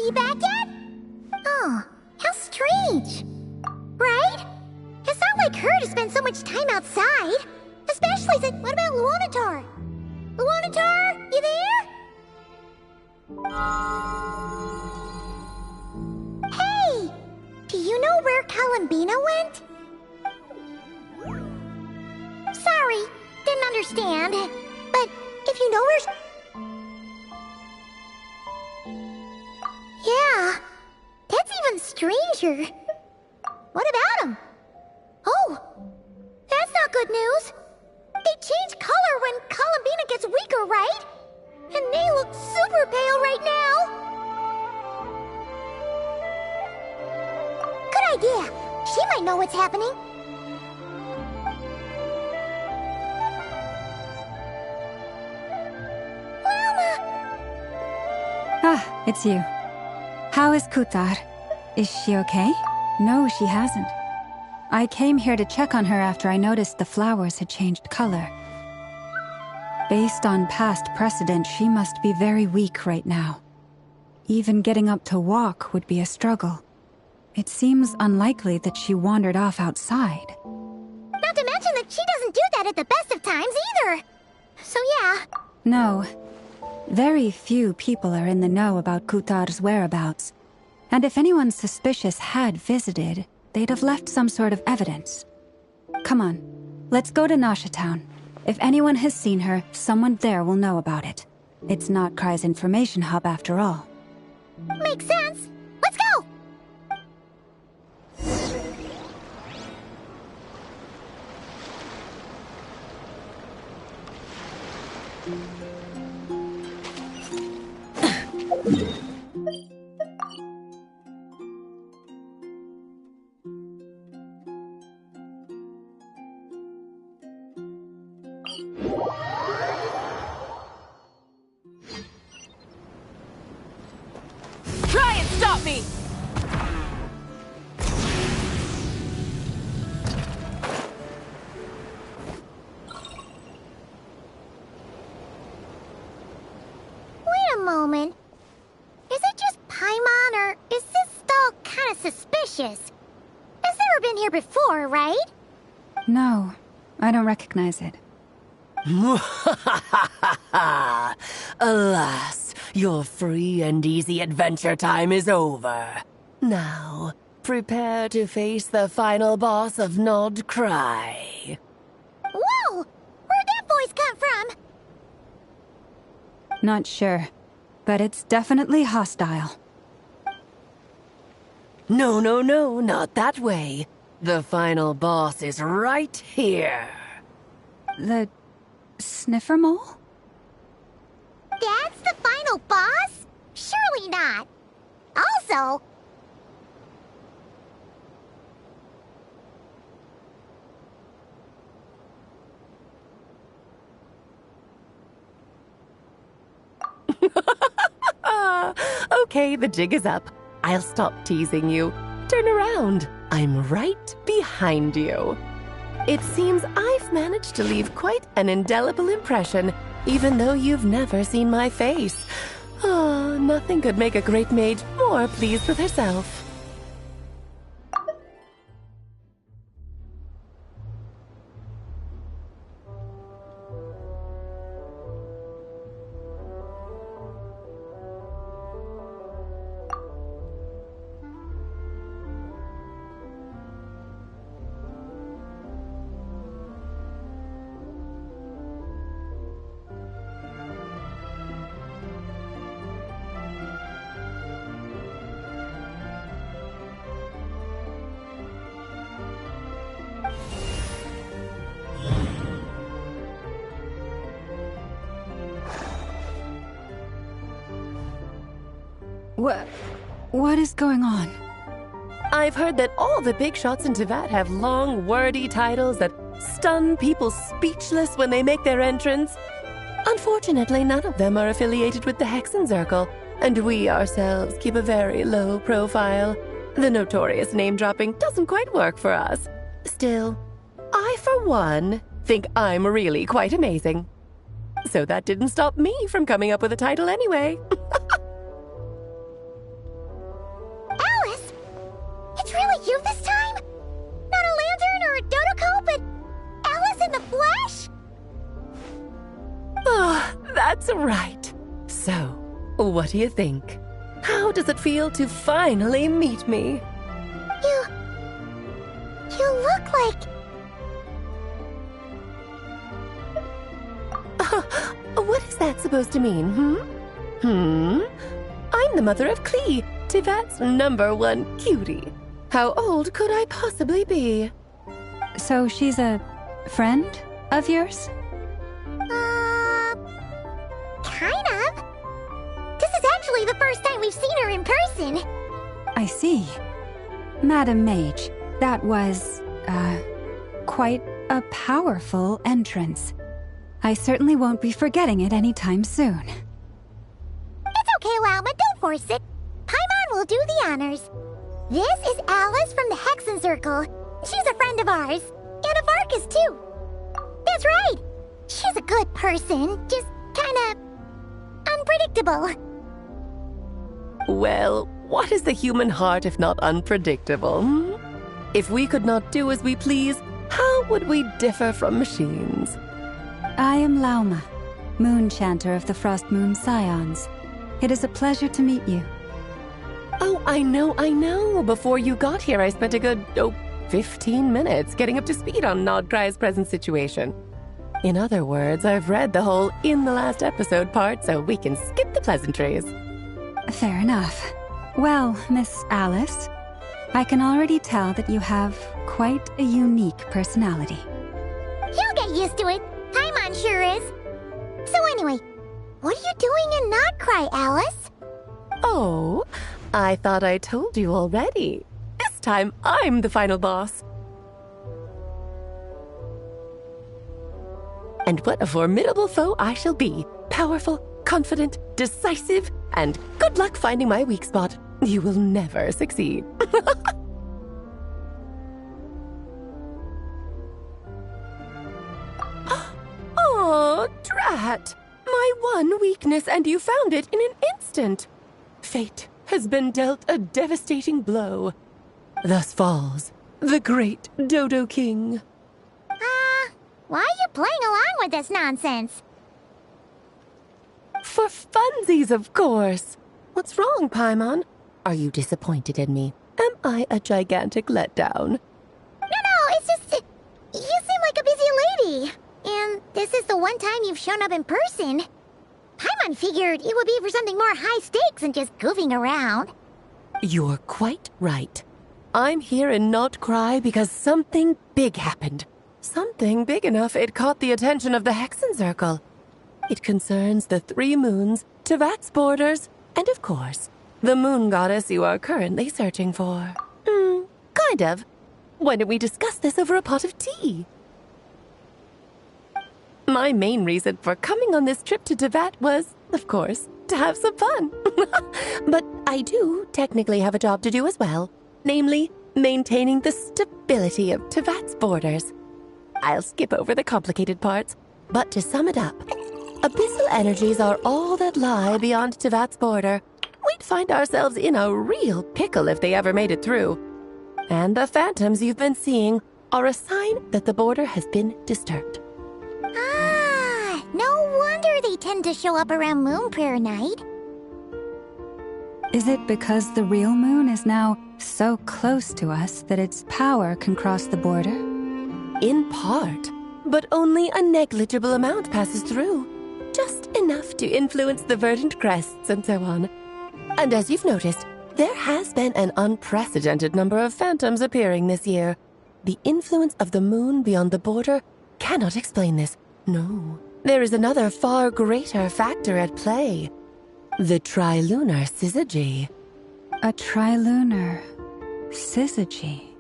you back yet? Oh, how strange. Right? It's not like her to spend so much time outside. Especially since... What about Luonatar? Luonatar, you there? Hey! Do you know where Columbina went? Sorry, didn't understand. But if you know where... Yeah, that's even stranger. What about him? Oh, that's not good news. They change color when Columbina gets weaker, right? And they look super pale right now. Good idea. She might know what's happening. Ah, it's you. How is Kutar? Is she okay? No, she hasn't. I came here to check on her after I noticed the flowers had changed color. Based on past precedent, she must be very weak right now. Even getting up to walk would be a struggle. It seems unlikely that she wandered off outside. Not to mention that she doesn't do that at the best of times either. So yeah. No. Very few people are in the know about Kutar's whereabouts. And if anyone suspicious had visited, they'd have left some sort of evidence. Come on, let's go to Nasha Town. If anyone has seen her, someone there will know about it. It's not Cry's information hub after all. Makes sense. Let's go! Try and stop me! Wait a moment. Is it just Paimon, or is this stall kinda suspicious? It's never been here before, right? No, I don't recognize it. Alas, your free and easy adventure time is over. Now, prepare to face the final boss of Nod Cry. Whoa! Where'd that voice come from? Not sure, but it's definitely hostile. No, not that way. The final boss is right here. The sniffer mole? That's the final boss? Surely not. Also... Okay, the jig is up. I'll stop teasing you. Turn around. I'm right behind you. It seems I've managed to leave quite an indelible impression, even though you've never seen my face. Ah, nothing could make a great mage more pleased with herself. What is going on? I've heard that all the big shots in Teyvat have long, wordy titles that stun people speechless when they make their entrance. Unfortunately, none of them are affiliated with the Hexenzirkel, and we ourselves keep a very low profile. The notorious name-dropping doesn't quite work for us. Still, I, for one, think I'm really quite amazing. So that didn't stop me from coming up with a title anyway. That's right. So, what do you think? How does it feel to finally meet me? You look like... What is that supposed to mean, I'm the mother of Klee, Tivat's #1 cutie. How old could I possibly be? So she's a friend of yours? Kind of. This is actually the first time we've seen her in person. I see. Madam Mage, that was, quite a powerful entrance. I certainly won't be forgetting it anytime soon. It's okay, Lauma, don't force it. Paimon will do the honors. This is Alice from the Hexen Circle. She's a friend of ours. And of Arcus, too. That's right. She's a good person, just kinda... unpredictable. Well, what is the human heart if not unpredictable? If we could not do as we please, how would we differ from machines? I am Lauma, Moon Chanter of the Frost Moon Scions. It is a pleasure to meet you. Oh, I know. Before you got here, I spent a good, 15 minutes getting up to speed on Nodcry's present situation. In other words, I've read the whole in the last episode part, so we can skip the pleasantries. Fair enough. Well, Miss Alice, I can already tell that you have quite a unique personality. You'll get used to it. Paimon sure is. So anyway, what are you doing in Nodcry, Alice? Oh, I thought I told you already. This time, I'm the final boss. And what a formidable foe I shall be. Powerful, confident, decisive, and good luck finding my weak spot. You will never succeed. Oh, drat! My one weakness, and you found it in an instant. Fate has been dealt a devastating blow. Thus falls the great Dodo King. Why are you playing along with this nonsense? For funsies, of course. What's wrong, Paimon? Are you disappointed in me? Am I a gigantic letdown? No, it's just... you seem like a busy lady. And this is the one time you've shown up in person. Paimon figured it would be for something more high stakes than just goofing around. You're quite right. I'm here in Nodcry because something big happened. Something big enough it caught the attention of the Hexen Circle. It concerns the 3 moons, Tivat's borders, and of course, the moon goddess you are currently searching for. Kind of. Why don't we discuss this over a pot of tea? My main reason for coming on this trip to Tivat was, of course, to have some fun. But I do technically have a job to do as well, namely, maintaining the stability of Tivat's borders. I'll skip over the complicated parts, but to sum it up, abyssal energies are all that lie beyond Tivat's border. We'd find ourselves in a real pickle if they ever made it through. And the phantoms you've been seeing are a sign that the border has been disturbed. No wonder they tend to show up around Moon Prayer Night. Is it because the real moon is now so close to us that its power can cross the border? In part, but only a negligible amount passes through. Just enough to influence the verdant crests and so on. And as you've noticed, there has been an unprecedented number of phantoms appearing this year. The influence of the moon beyond the border cannot explain this. No, there is another far greater factor at play. The trilunar syzygy. A trilunar syzygy.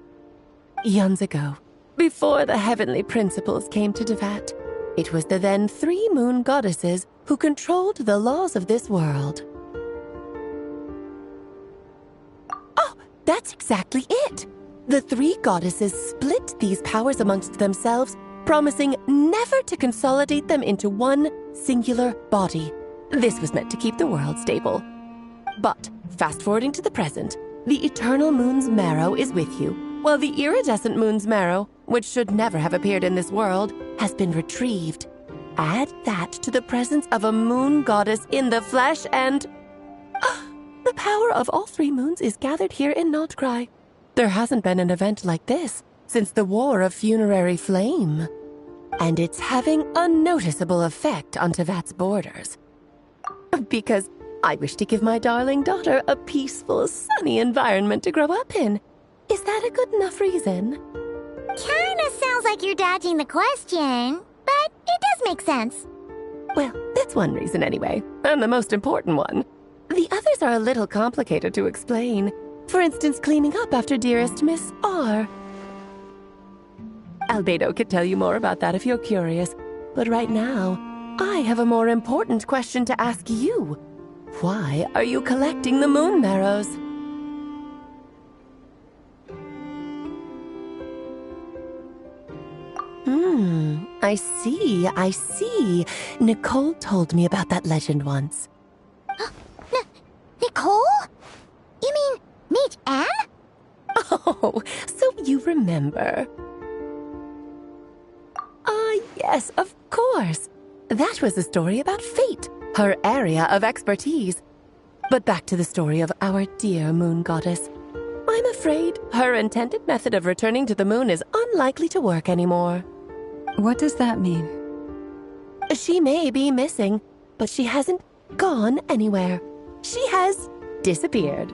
Eons ago, before the heavenly principles came to Tivat, it was the then 3 moon goddesses who controlled the laws of this world. Oh, that's exactly it! The 3 goddesses split these powers amongst themselves, promising never to consolidate them into one singular body. This was meant to keep the world stable. But, fast-forwarding to the present, the eternal moon's marrow is with you, while the iridescent moon's marrow, which should never have appeared in this world, has been retrieved. add that to the presence of a moon goddess in the flesh and... the power of all three moons is gathered here in Notcry. There hasn't been an event like this since the War of Funerary Flame. And it's having a noticeable effect on Tevat's borders. Because I wish to give my darling daughter a peaceful, sunny environment to grow up in. Is that a good enough reason? Kinda sounds like you're dodging the question, but it does make sense. Well, that's one reason anyway, and the most important one. The others are a little complicated to explain. For instance, cleaning up after dearest Miss R. Albedo could tell you more about that if you're curious, but right now, I have a more important question to ask you. Why are you collecting the moon marrows? I see. Nicole told me about that legend once. Nicole? You mean Mage Anne? Oh, so you remember. Ah, yes, of course. That was a story about fate, her area of expertise. But back to the story of our dear moon goddess. I'm afraid her intended method of returning to the moon is unlikely to work anymore. What does that mean? She may be missing, but she hasn't gone anywhere. She has disappeared.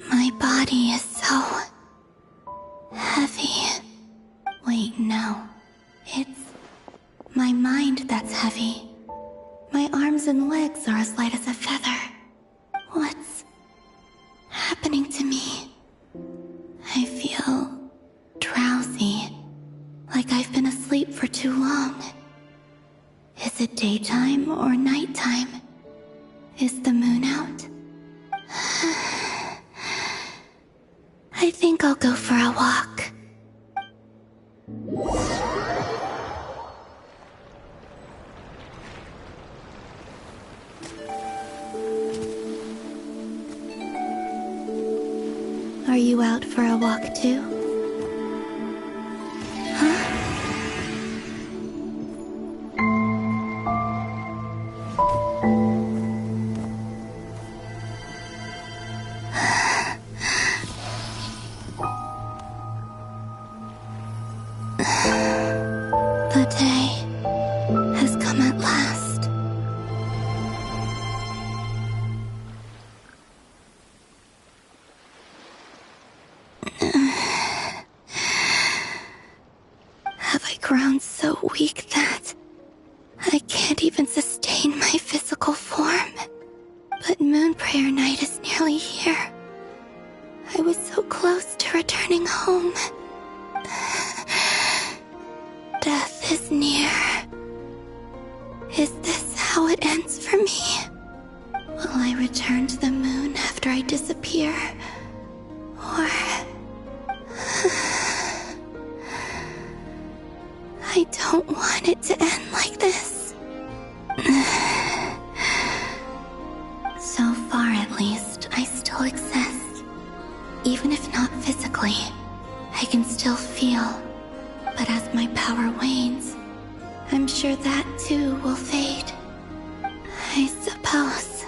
My body is so heavy. Wait, no. It's my mind that's heavy. My arms and legs are as light as a feather. What's happening to me? I feel drowsy, like I've been asleep for too long. Is it daytime or nighttime? Is the moon out? I think I'll go for a walk. Are you out for a walk too? Huh? The day has come at last. Have I grown so weak that I can't even sustain my physical form? But Moon Prayer Night is nearly here. I was so close to returning home. Death is near. Is this how it ends for me? Will I return to the moon after I disappear? Or... I don't want it to end like this. So far, at least, I still exist. Even if not physically, I can still feel. But as my power wanes, I'm sure that too will fade. I suppose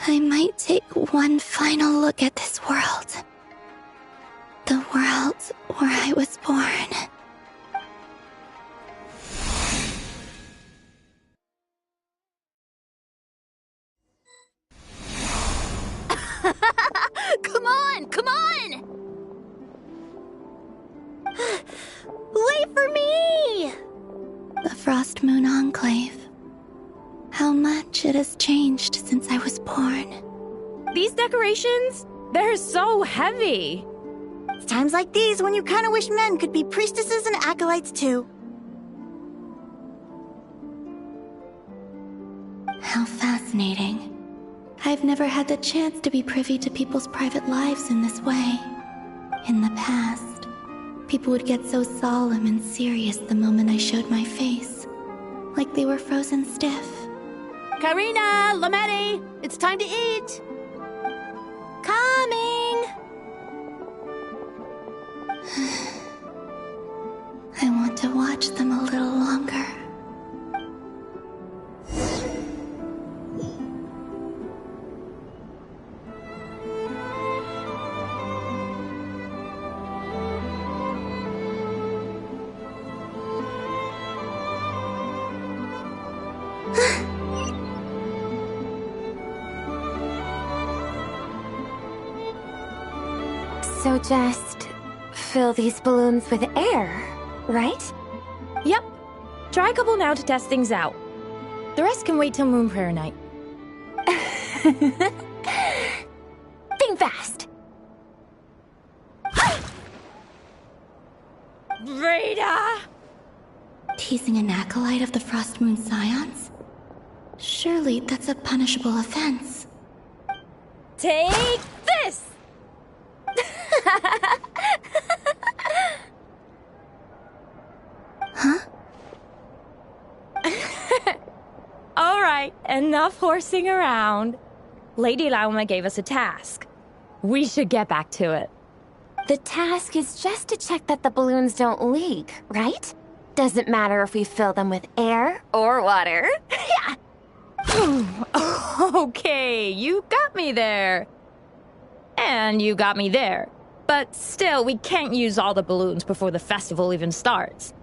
I might take one final look at this world. The world where I was born. Come on! Come on! Wait for me! The Frost Moon Enclave. How much it has changed since I was born. These decorations, they're so heavy. It's times like these when you kind of wish men could be priestesses and acolytes too. How fascinating. I've never had the chance to be privy to people's private lives in this way. In the past, people would get so solemn and serious the moment I showed my face, like they were frozen stiff. Karina, Lametti, it's time to eat. Coming! I want to watch them a little longer. So just fill these balloons with air, right? Yep. Try a couple now to test things out. The rest can wait till Moon Prayer night. Think fast. Rita! Teasing an acolyte of the Frost Moon Scions? Surely that's a punishable offense. Take this! Huh? All right, enough horsing around. Lady Lauma gave us a task. We should get back to it. The task is just to check that the balloons don't leak, right? Doesn't matter if we fill them with air or water. Yeah. Okay, you got me there. And you got me there. But still, we can't use all the balloons before the festival even starts.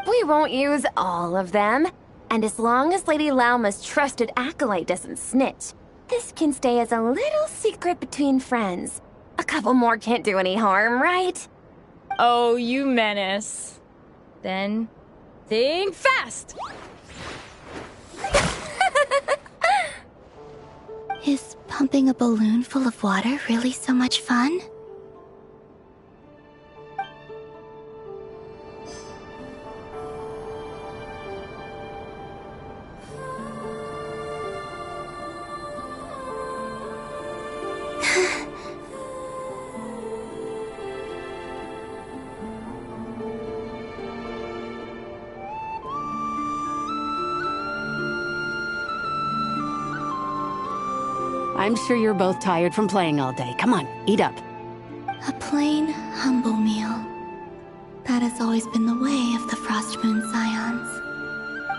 We won't use all of them. And as long as Lady Lauma's trusted acolyte doesn't snitch, this can stay as a little secret between friends. A couple more can't do any harm, right? Oh, you menace. Then, think fast! Is pumping a balloon full of water really so much fun? I'm sure you're both tired from playing all day. Come on, eat up. A plain, humble meal. That has always been the way of the Frost Moon Scions.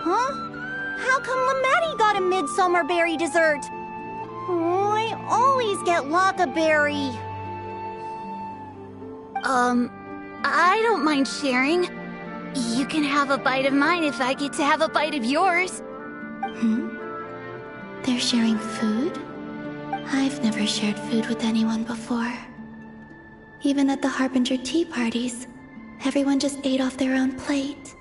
Huh? How come Lametti got a midsummer berry dessert? Oh, I always get Lockaberry. I don't mind sharing. You can have a bite of mine if I get to have a bite of yours. They're sharing food? I've never shared food with anyone before. Even at the Harbinger tea parties, everyone just ate off their own plate.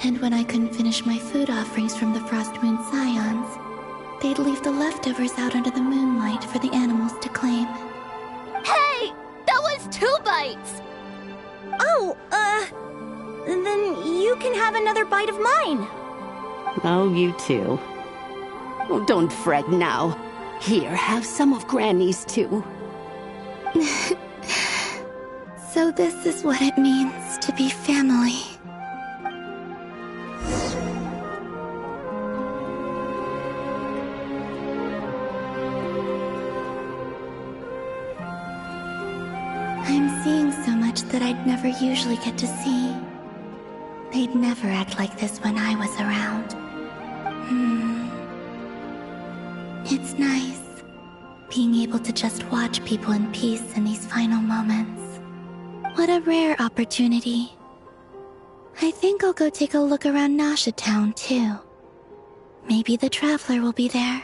And when I couldn't finish my food offerings from the Frost Moon Scions, they'd leave the leftovers out under the moonlight for the animals to claim. Hey! That was 2 bites! Oh, then you can have another bite of mine. Oh, you too. Oh, don't fret now. Here, have some of Granny's too. So this is what it means to be family. I'm seeing so much that I'd never usually get to see. They'd never act like this when I was around. It's nice, being able to just watch people in peace in these final moments. What a rare opportunity. I think I'll go take a look around Nasha Town, too. Maybe the Traveler will be there.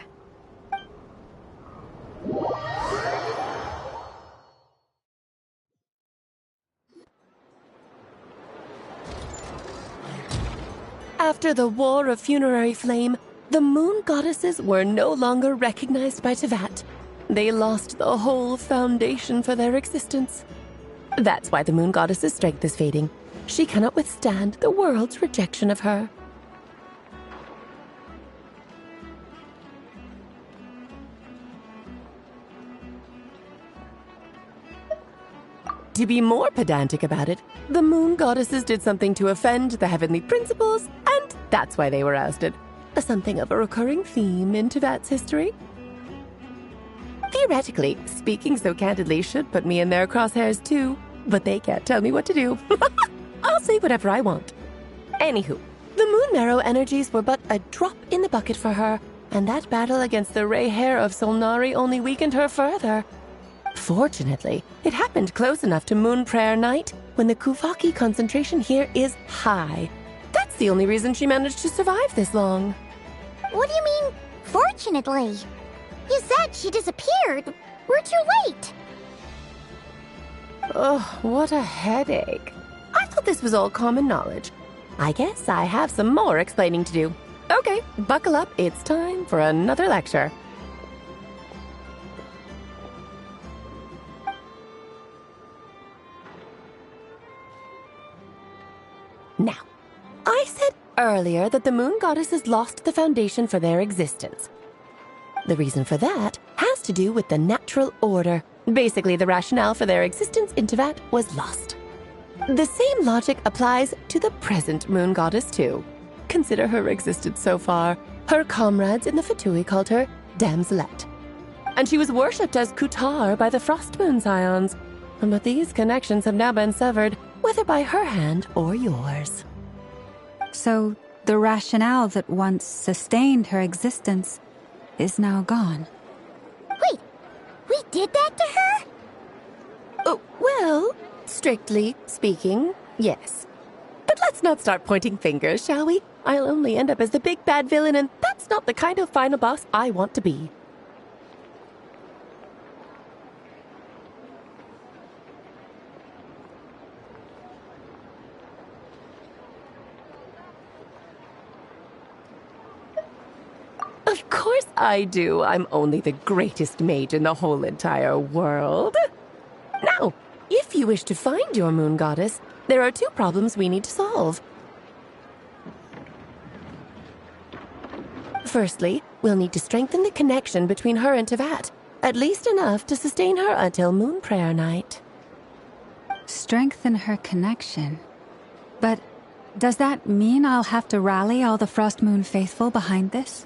After the War of Funerary Flame, the Moon Goddesses were no longer recognized by Tevat. They lost the whole foundation for their existence. That's why the Moon Goddess's strength is fading. She cannot withstand the world's rejection of her. To be more pedantic about it, the Moon Goddesses did something to offend the heavenly principles, and that's why they were ousted. something of a recurring theme in Tevat's history. Theoretically, speaking so candidly should put me in their crosshairs too, but they can't tell me what to do. I'll say whatever I want. Anywho, the Moon Marrow energies were but a drop in the bucket for her, and that battle against the Ray Hair of Solnari only weakened her further. Fortunately, it happened close enough to Moon Prayer Night when the Kuvaki concentration here is high. That's the only reason she managed to survive this long. What do you mean, fortunately? You said she disappeared. We're too late. Oh, what a headache. I thought this was all common knowledge. I guess I have some more explaining to do. Okay, buckle up. It's time for another lecture. Now, I said earlier that the moon goddesses lost the foundation for their existence. The reason for that has to do with the natural order. Basically, the rationale for their existence in Tevat was lost. The same logic applies to the present moon goddess too. Consider her existence so far. Her comrades in the Fatui called her Damselette. And she was worshipped as Kutar by the Frost Moon Scions. But these connections have now been severed, whether by her hand or yours. So the rationale that once sustained her existence is now gone. Wait, we did that to her? Oh, well, strictly speaking, yes. But let's not start pointing fingers, shall we? I'll only end up as the big bad villain, and that's not the kind of final boss I want to be. Of course I do. I'm only the greatest mage in the whole entire world. Now, if you wish to find your moon goddess, there are two problems we need to solve. Firstly, we'll need to strengthen the connection between her and Tevat, at least enough to sustain her until Moon Prayer Night. Strengthen her connection. But does that mean I'll have to rally all the Frost Moon faithful behind this?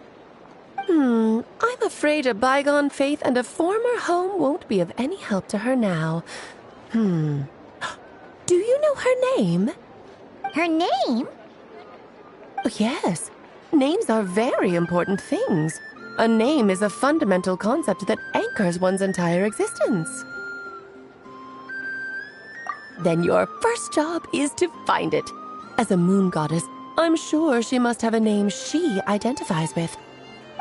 I'm afraid a bygone faith and a former home won't be of any help to her now. Do you know her name? Her name? Oh, yes. Names are very important things. A name is a fundamental concept that anchors one's entire existence. Then your first job is to find it. As a moon goddess, I'm sure she must have a name she identifies with.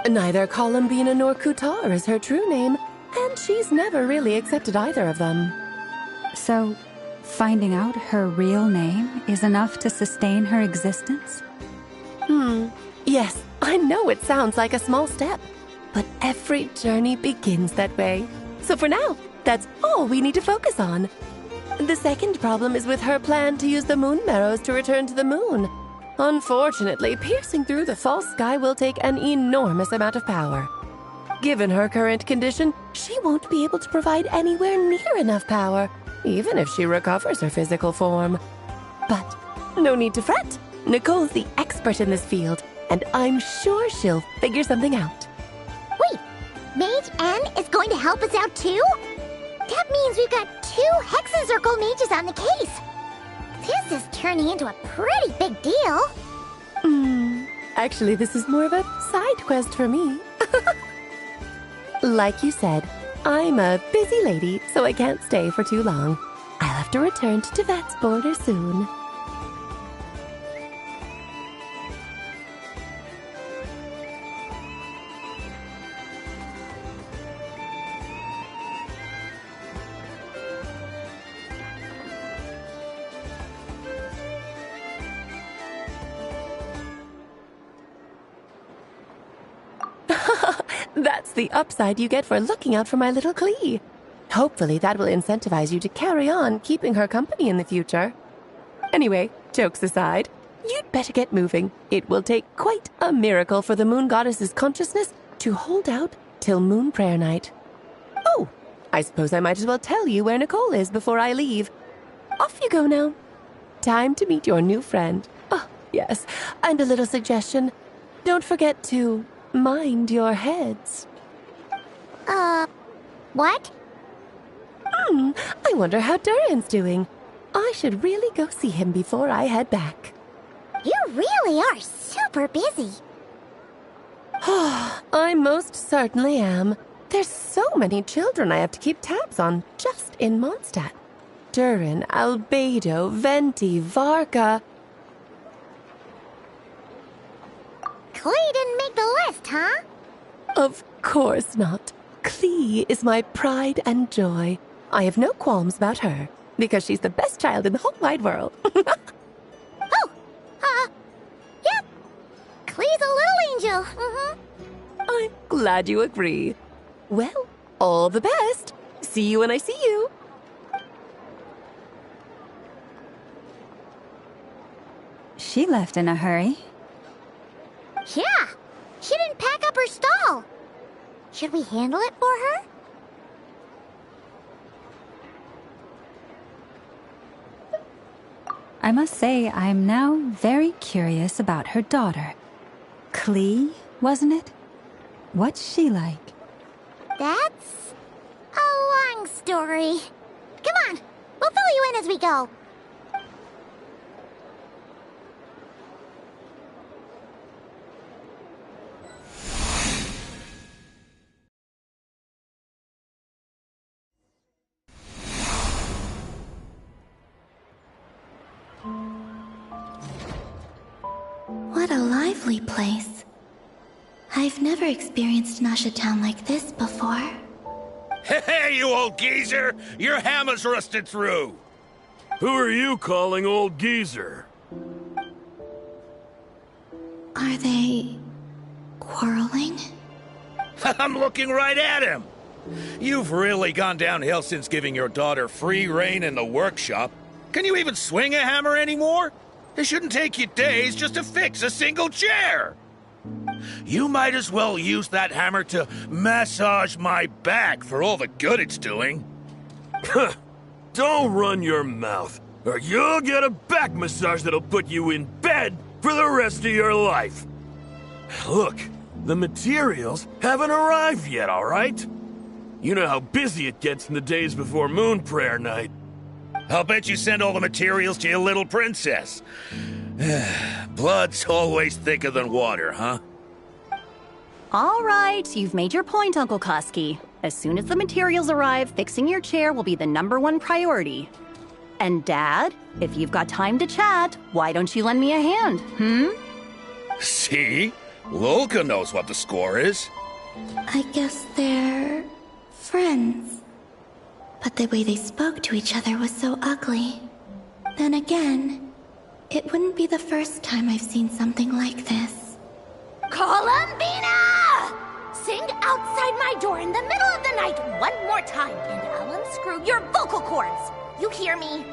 Neither Columbina nor Kutar is her true name, and she's never really accepted either of them. So, finding out her real name is enough to sustain her existence? Yes, I know it sounds like a small step, but every journey begins that way. So for now, that's all we need to focus on. The second problem is with her plan to use the moon marrows to return to the moon. Unfortunately, piercing through the false sky will take an enormous amount of power. Given her current condition, she won't be able to provide anywhere near enough power, even if she recovers her physical form. But no need to fret. Nicole's the expert in this field, and I'm sure she'll figure something out. Wait, Mage N is going to help us out too? That means we've got 2 Hexencircle mages on the case. This is turning into a pretty big deal. Actually, this is more of a side quest for me. Like you said, I'm a busy lady, so I can't stay for too long. I'll have to return to Tevat's border soon. That's the upside you get for looking out for my little Klee. Hopefully that will incentivize you to carry on keeping her company in the future. Anyway, jokes aside, you'd better get moving. It will take quite a miracle for the moon goddess's consciousness to hold out till Moon Prayer Night. Oh, I suppose I might as well tell you where Nicole is before I leave. Off you go now. Time to meet your new friend. Oh, yes, and a little suggestion. don't forget to mind your heads. What? I wonder how Durin's doing. I should really go see him before I head back. You really are super busy. I most certainly am. There's so many children I have to keep tabs on just in Mondstadt. Durin, Albedo, Venti, Varka. Klee didn't make the list, huh? Of course not. Klee is my pride and joy. I have no qualms about her, because she's the best child in the whole wide world. Yep. Klee's a little angel. I'm glad you agree. Well, all the best. See you when I see you. She left in a hurry. Yeah, she didn't pack up her stall. Should we handle it for her? I must say, I'm now very curious about her daughter. Klee, wasn't it? What's she like? That's a long story. Come on, we'll fill you in as we go. What a lively place. I've never experienced Nasha Town like this before. Hey, you old geezer! Your hammer's rusted through! Who are you calling old geezer? Are they quarreling? I'm looking right at him! You've really gone downhill since giving your daughter free rein in the workshop. Can you even swing a hammer anymore? It shouldn't take you days just to fix a single chair! You might as well use that hammer to massage my back for all the good it's doing. Don't run your mouth, or you'll get a back massage that'll put you in bed for the rest of your life. Look, the materials haven't arrived yet, all right? You know how busy it gets in the days before Moon Prayer Night. I'll bet you send all the materials to your little princess. Blood's always thicker than water, huh? All right, you've made your point, Uncle Koski. As soon as the materials arrive, fixing your chair will be the #1 priority. And Dad, if you've got time to chat, why don't you lend me a hand, See? Lolka knows what the score is. I guess they're friends. But the way they spoke to each other was so ugly. Then again, it wouldn't be the first time I've seen something like this. Columbina! Sing outside my door in the middle of the night one more time, and I'll unscrew your vocal cords. You hear me?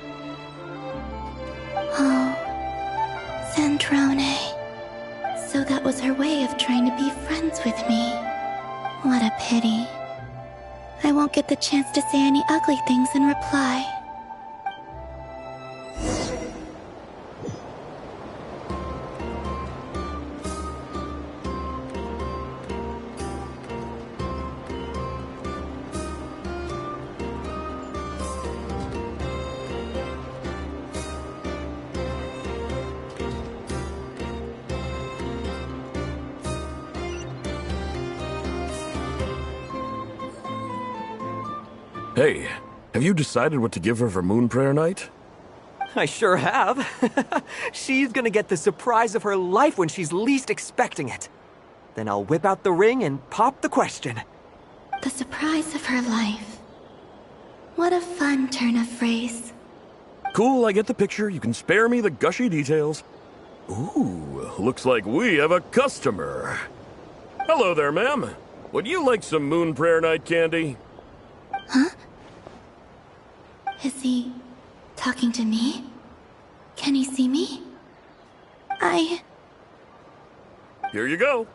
Oh, Sandrone. So that was her way of trying to be friends with me. What a pity. I won't get the chance to say any ugly things in reply. Hey, have you decided what to give her for Moon Prayer Night? I sure have. She's gonna get the surprise of her life when she's least expecting it. Then I'll whip out the ring and pop the question. The surprise of her life. What a fun turn of phrase. Cool, I get the picture. You can spare me the gushy details. Ooh, looks like we have a customer. Hello there, ma'am. Would you like some Moon Prayer Night candy? Huh? Is he talking to me? Can he see me? Here you go.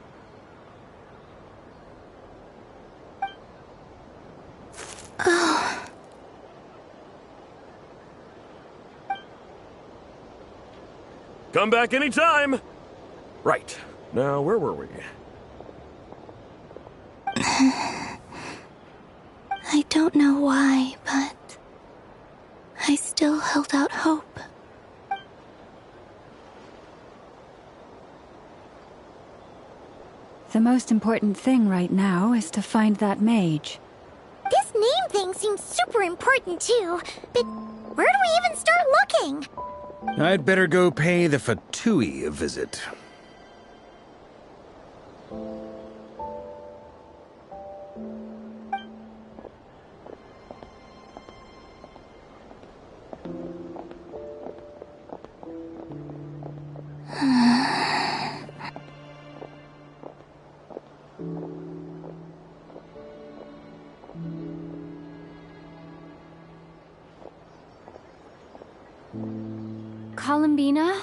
Oh. Come back anytime. Right. Now, where were we? I don't know why, but I still held out hope. The most important thing right now is to find that mage. This name thing seems super important too, but where do we even start looking? I'd better go pay the Fatui a visit. Columbina?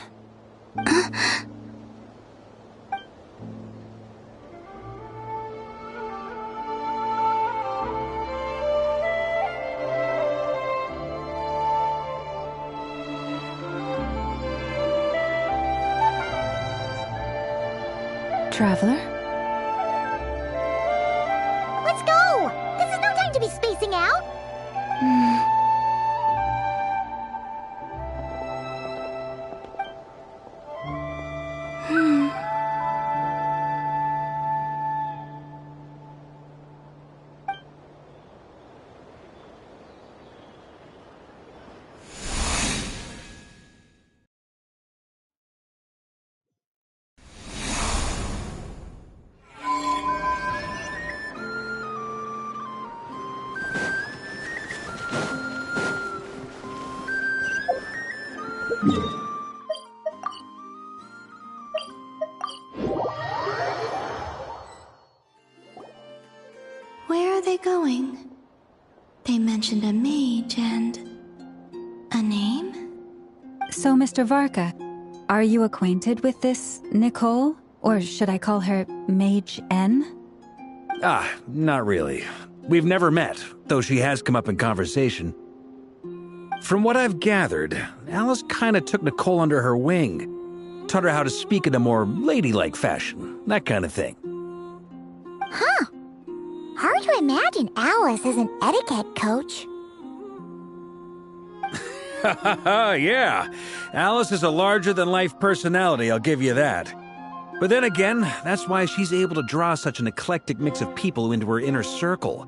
Traveler? Let's go! This is no time to be spacing out! Where are they going? They mentioned a mage and... a name? So, Mr. Varka, are you acquainted with this Nicole? Or should I call her Mage N? Ah, not really. We've never met, though she has come up in conversation. From what I've gathered, Alice kinda took Nicole under her wing. Taught her how to speak in a more ladylike fashion, that kind of thing. Huh. Hard to imagine Alice as an etiquette coach. Yeah, Alice is a larger-than-life personality, I'll give you that. But then again, that's why she's able to draw such an eclectic mix of people into her inner circle.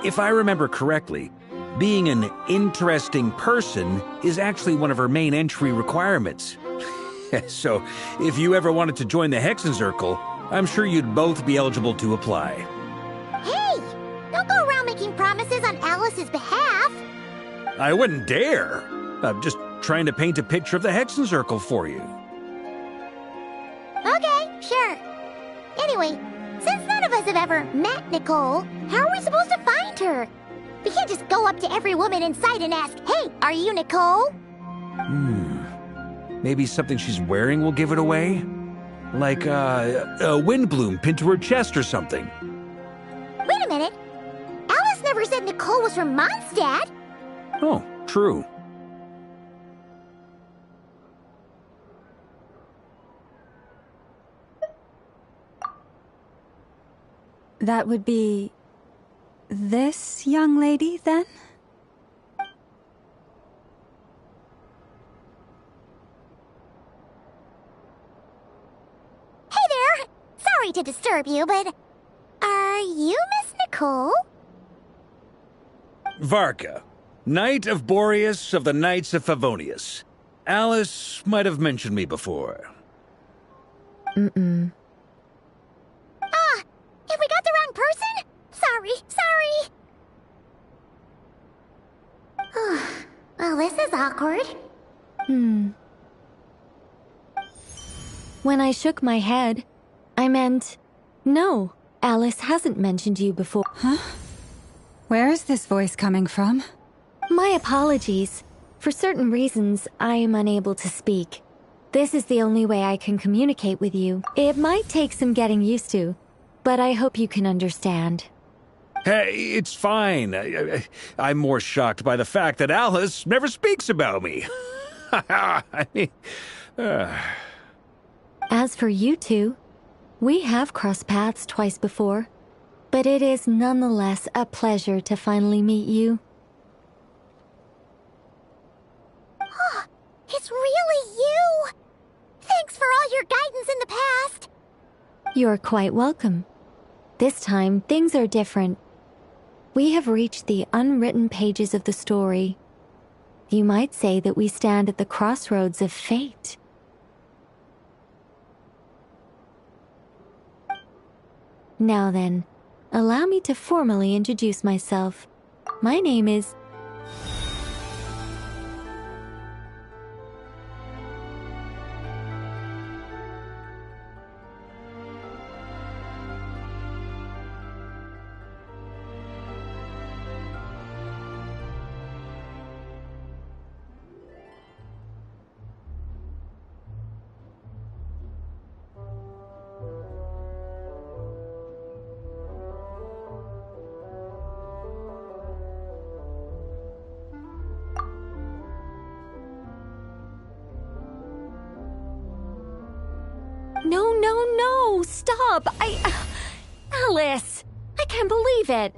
If I remember correctly, being an interesting person is actually one of her main entry requirements. So, if you ever wanted to join the Hexenzirkel, I'm sure you'd both be eligible to apply. Hey! Don't go around making promises on Alice's behalf! I wouldn't dare. I'm just trying to paint a picture of the Hexenzirkel for you. Okay, sure. Anyway, since none of us have ever met Nicole, how are we supposed to find her? We can't just go up to every woman in sight and ask, "Hey, are you Nicole?" Maybe something she's wearing will give it away? Like, a windbloom pinned to her chest or something. Wait a minute. Alice never said Nicole was from Mondstadt. Oh, true. That would be... this young lady, then? Hey there! Sorry to disturb you, but... are you Miss Nicole? Varka, Knight of Boreas of the Knights of Favonius. Alice might have mentioned me before. Have we got the wrong person? Sorry. Well, this is awkward. When I shook my head, I meant, no, Alice hasn't mentioned you before. Huh? Where is this voice coming from? My apologies. For certain reasons, I am unable to speak. This is the only way I can communicate with you. It might take some getting used to, but I hope you can understand. Hey, it's fine. I'm more shocked by the fact that Alice never speaks about me. As for you two, We have crossed paths twice before, but it is nonetheless a pleasure to finally meet you. Oh, it's really you! Thanks for all your guidance in the past! You're quite welcome. This time, things are different. We have reached the unwritten pages of the story. You might say that we stand at the crossroads of fate. Now then, allow me to formally introduce myself. My name is... No, stop! Alice! I can't believe it!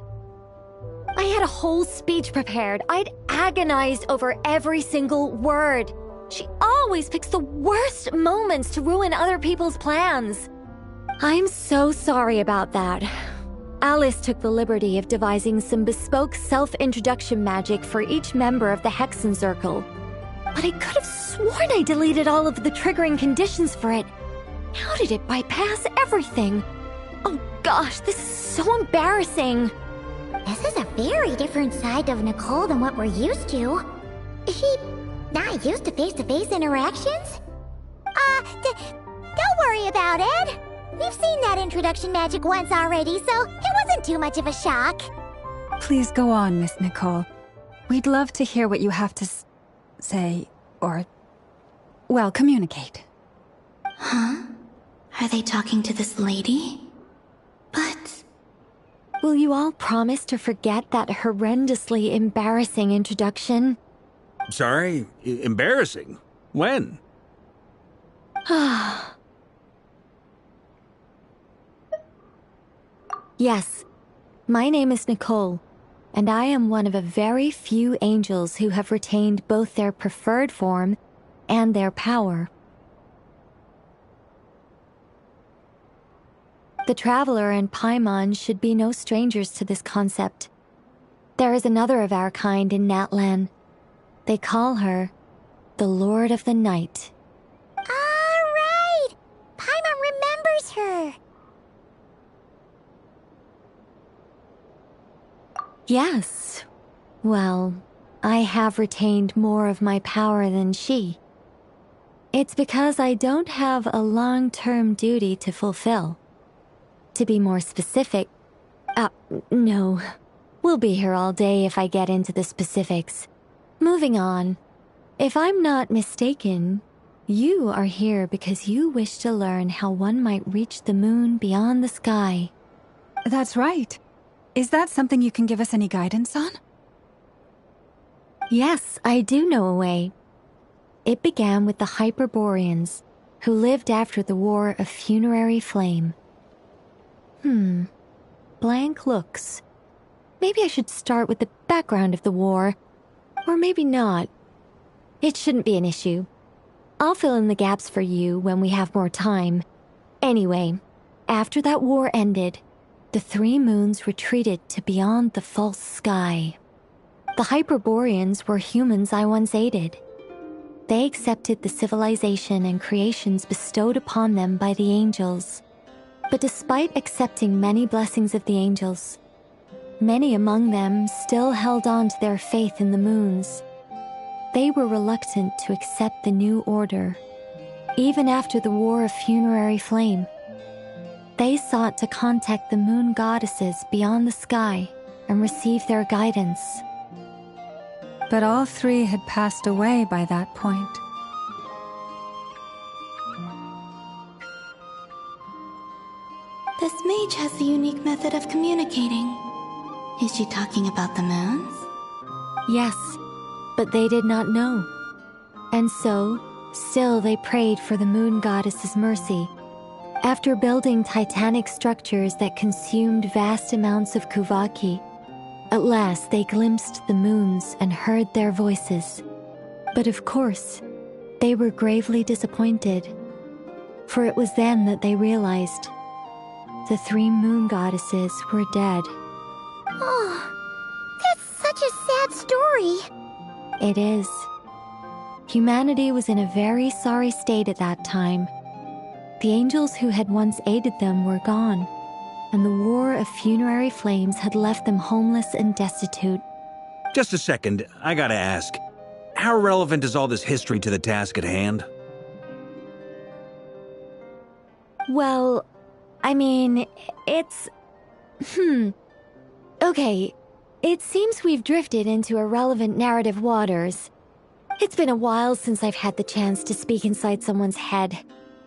I had a whole speech prepared. I'd agonized over every single word. She always picks the worst moments to ruin other people's plans. I'm so sorry about that. Alice took the liberty of devising some bespoke self-introduction magic for each member of the Hexen Circle. But I could have sworn I deleted all of the triggering conditions for it. How did it bypass everything? Oh gosh, this is so embarrassing. This is a very different side of Nicole than what we're used to. Is she not used to face-to-face interactions? Don't worry about it. We've seen that introduction magic once already, so it wasn't too much of a shock. Please go on, Miss Nicole. We'd love to hear what you have to say, or, well, communicate. Huh? Are they talking to this lady? But... Will you all promise to forget that horrendously embarrassing introduction? Sorry? Embarrassing? When? Yes, my name is Nicole, and I am one of a very few angels who have retained both their preferred form and their power. The Traveler and Paimon should be no strangers to this concept. There is another of our kind in Natlan. They call her the Lord of the Night. All right! Paimon remembers her! Yes. Well, I have retained more of my power than she. It's because I don't have a long-term duty to fulfill. To be more specific... no. We'll be here all day if I get into the specifics. Moving on. If I'm not mistaken, you are here because you wish to learn how one might reach the moon beyond the sky. That's right. Is that something you can give us any guidance on? Yes, I do know a way. It began with the Hyperboreans, who lived after the War of Funerary Flame. Blank looks. Maybe I should start with the background of the war. Or maybe not. It shouldn't be an issue. I'll fill in the gaps for you when we have more time. Anyway, after that war ended, the three moons retreated to beyond the false sky. The Hyperboreans were humans I once aided. They accepted the civilization and creations bestowed upon them by the angels. But despite accepting many blessings of the angels, many among them still held on to their faith in the moons. They were reluctant to accept the new order. Even after the War of Funerary Flame, they sought to contact the moon goddesses beyond the sky and receive their guidance. But all three had passed away by that point. This mage has a unique method of communicating. Is she talking about the moons? Yes, but they did not know. And so, still they prayed for the moon goddess's mercy, After building titanic structures that consumed vast amounts of Kuvaki, at last they glimpsed the moons and heard their voices. But of course, they were gravely disappointed, for it was then that they realized the 3 moon goddesses were dead. Oh, that's such a sad story. It is. Humanity was in a very sorry state at that time. The angels who had once aided them were gone, and the war of funerary flames had left them homeless and destitute. Just a second, I gotta ask. How relevant is all this history to the task at hand? Well, I mean, it's... Okay, it seems we've drifted into irrelevant narrative waters. It's been a while since I've had the chance to speak inside someone's head.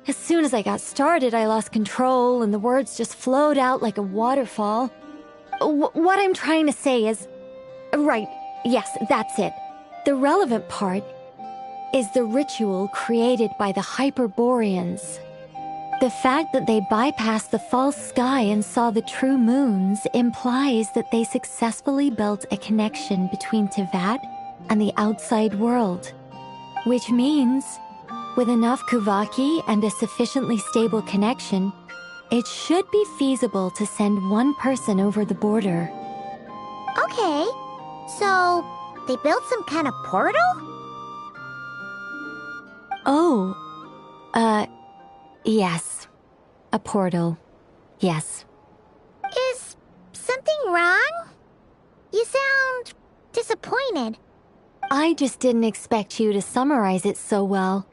As soon as I got started, I lost control and the words just flowed out like a waterfall. What I'm trying to say is... Right, yes, that's it. The relevant part is the ritual created by the Hyperboreans. The fact that they bypassed the false sky and saw the true moons implies that they successfully built a connection between Teyvat and the outside world. Which means, with enough Kuvaki and a sufficiently stable connection, it should be feasible to send one person over the border. Okay, so they built some kind of portal? Oh, yes. A portal. Yes. Is something wrong? You sound disappointed. I just didn't expect you to summarize it so well.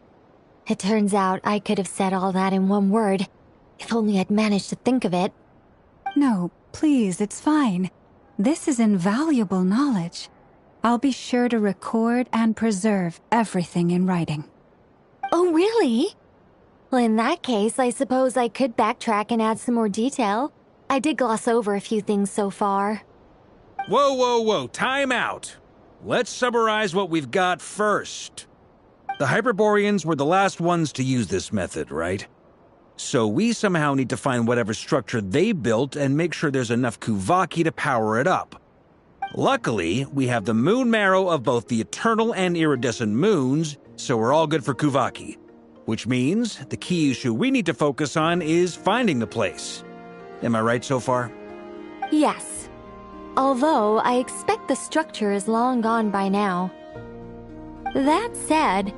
It turns out I could have said all that in one word, if only I'd managed to think of it. No, please, it's fine. This is invaluable knowledge. I'll be sure to record and preserve everything in writing. Oh, really? Well, in that case, I suppose I could backtrack and add some more detail. I did gloss over a few things so far. Whoa, time out. Let's summarize what we've got first. The Hyperboreans were the last ones to use this method, right? So we somehow need to find whatever structure they built and make sure there's enough Kuvaki to power it up. Luckily, we have the moon marrow of both the eternal and iridescent moons, so we're all good for Kuvaki. Which means the key issue we need to focus on is finding the place. Am I right so far? Yes. Although I expect the structure is long gone by now. That said,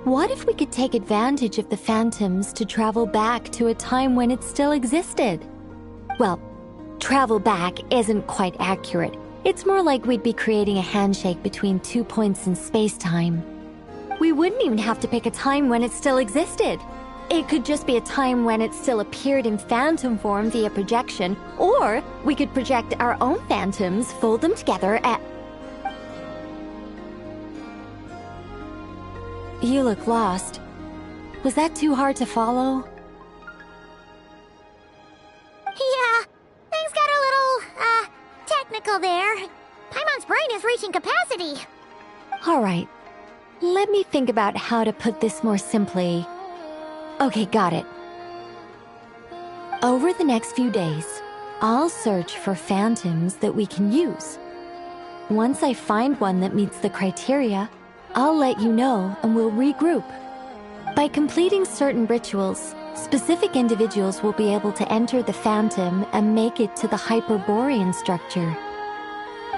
what if we could take advantage of the phantoms to travel back to a time when it still existed? Well, travel back isn't quite accurate. It's more like we'd be creating a handshake between 2 points in space-time. We wouldn't even have to pick a time when it still existed. It could just be a time when it still appeared in phantom form via projection, or we could project our own phantoms, fold them together, and... You look lost. Was that too hard to follow? Yeah, things got a little, technical there. Paimon's brain is reaching capacity. All right. Let me think about how to put this more simply. Okay, got it. Over the next few days, I'll search for phantoms that we can use. Once I find one that meets the criteria, I'll let you know and we'll regroup. By completing certain rituals, specific individuals will be able to enter the phantom and make it to the Hyperborean structure.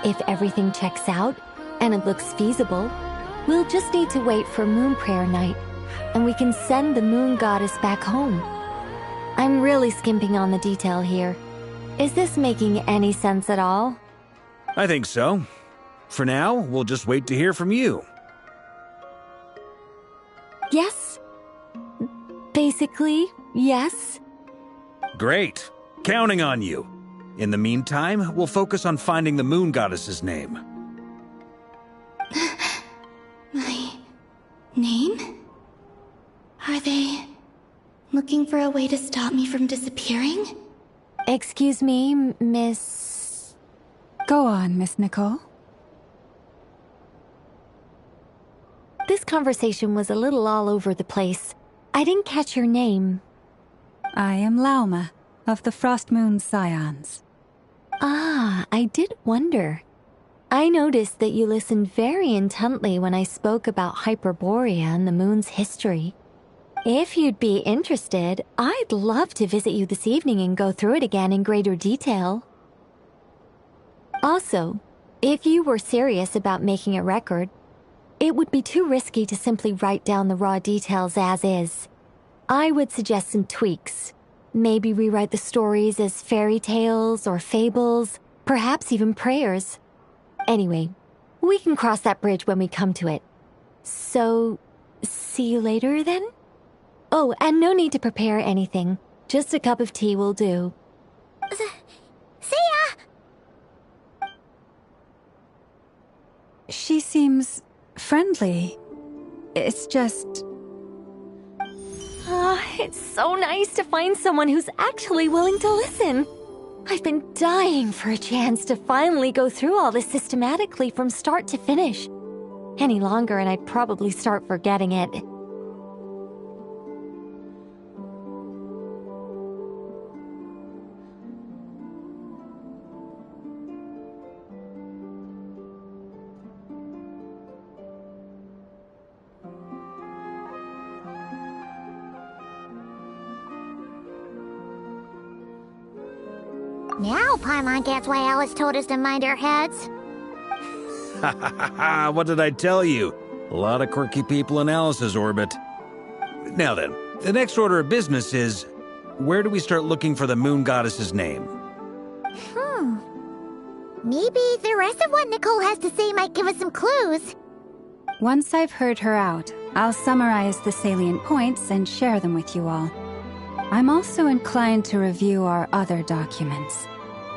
If everything checks out, and it looks feasible, we'll just need to wait for Moon Prayer Night, and we can send the Moon Goddess back home. I'm really skimping on the detail here. Is this making any sense at all? I think so. For now, we'll just wait to hear from you. Yes. Basically, yes. Great. Counting on you. In the meantime, we'll focus on finding the Moon Goddess's name. My name? Are they looking for a way to stop me from disappearing? Excuse me, Miss... Go on, Miss Nicole. This conversation was a little all over the place. I didn't catch your name. I am Lauma, of the Frost Moon's Scions. Ah, I did wonder. I noticed that you listened very intently when I spoke about Hyperborea and the moon's history. If you'd be interested, I'd love to visit you this evening and go through it again in greater detail. Also, if you were serious about making a record, it would be too risky to simply write down the raw details as is. I would suggest some tweaks. Maybe rewrite the stories as fairy tales or fables, perhaps even prayers. Anyway, we can cross that bridge when we come to it. So, see you later then? Oh, and no need to prepare anything. Just a cup of tea will do. See ya! She seems friendly. It's just... It's so nice to find someone who's actually willing to listen. I've been dying for a chance to finally go through all this systematically from start to finish. Any longer and I'd probably start forgetting it. Now Paimon gets why Alice told us to mind our heads. Ha ha ha ha! What did I tell you? A lot of quirky people in Alice's orbit. Now then, the next order of business is... where do we start looking for the moon goddess's name? Maybe the rest of what Nicole has to say might give us some clues. Once I've heard her out, I'll summarize the salient points and share them with you all. I'm also inclined to review our other documents.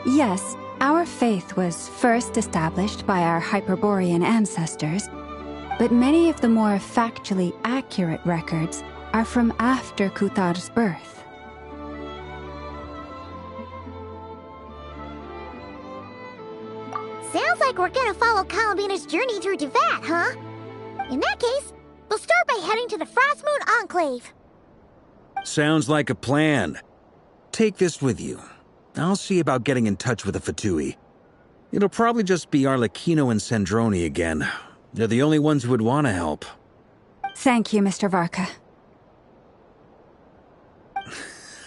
Yes, our faith was first established by our Hyperborean ancestors, but many of the more factually accurate records are from after Kutar's birth. Sounds like we're gonna follow Columbina's journey through Devat, huh? In that case, we'll start by heading to the Frost Moon Enclave. Sounds like a plan. Take this with you. I'll see about getting in touch with the Fatui. It'll probably just be Arlecchino and Sandroni again. They're the only ones who would want to help. Thank you, Mr. Varka.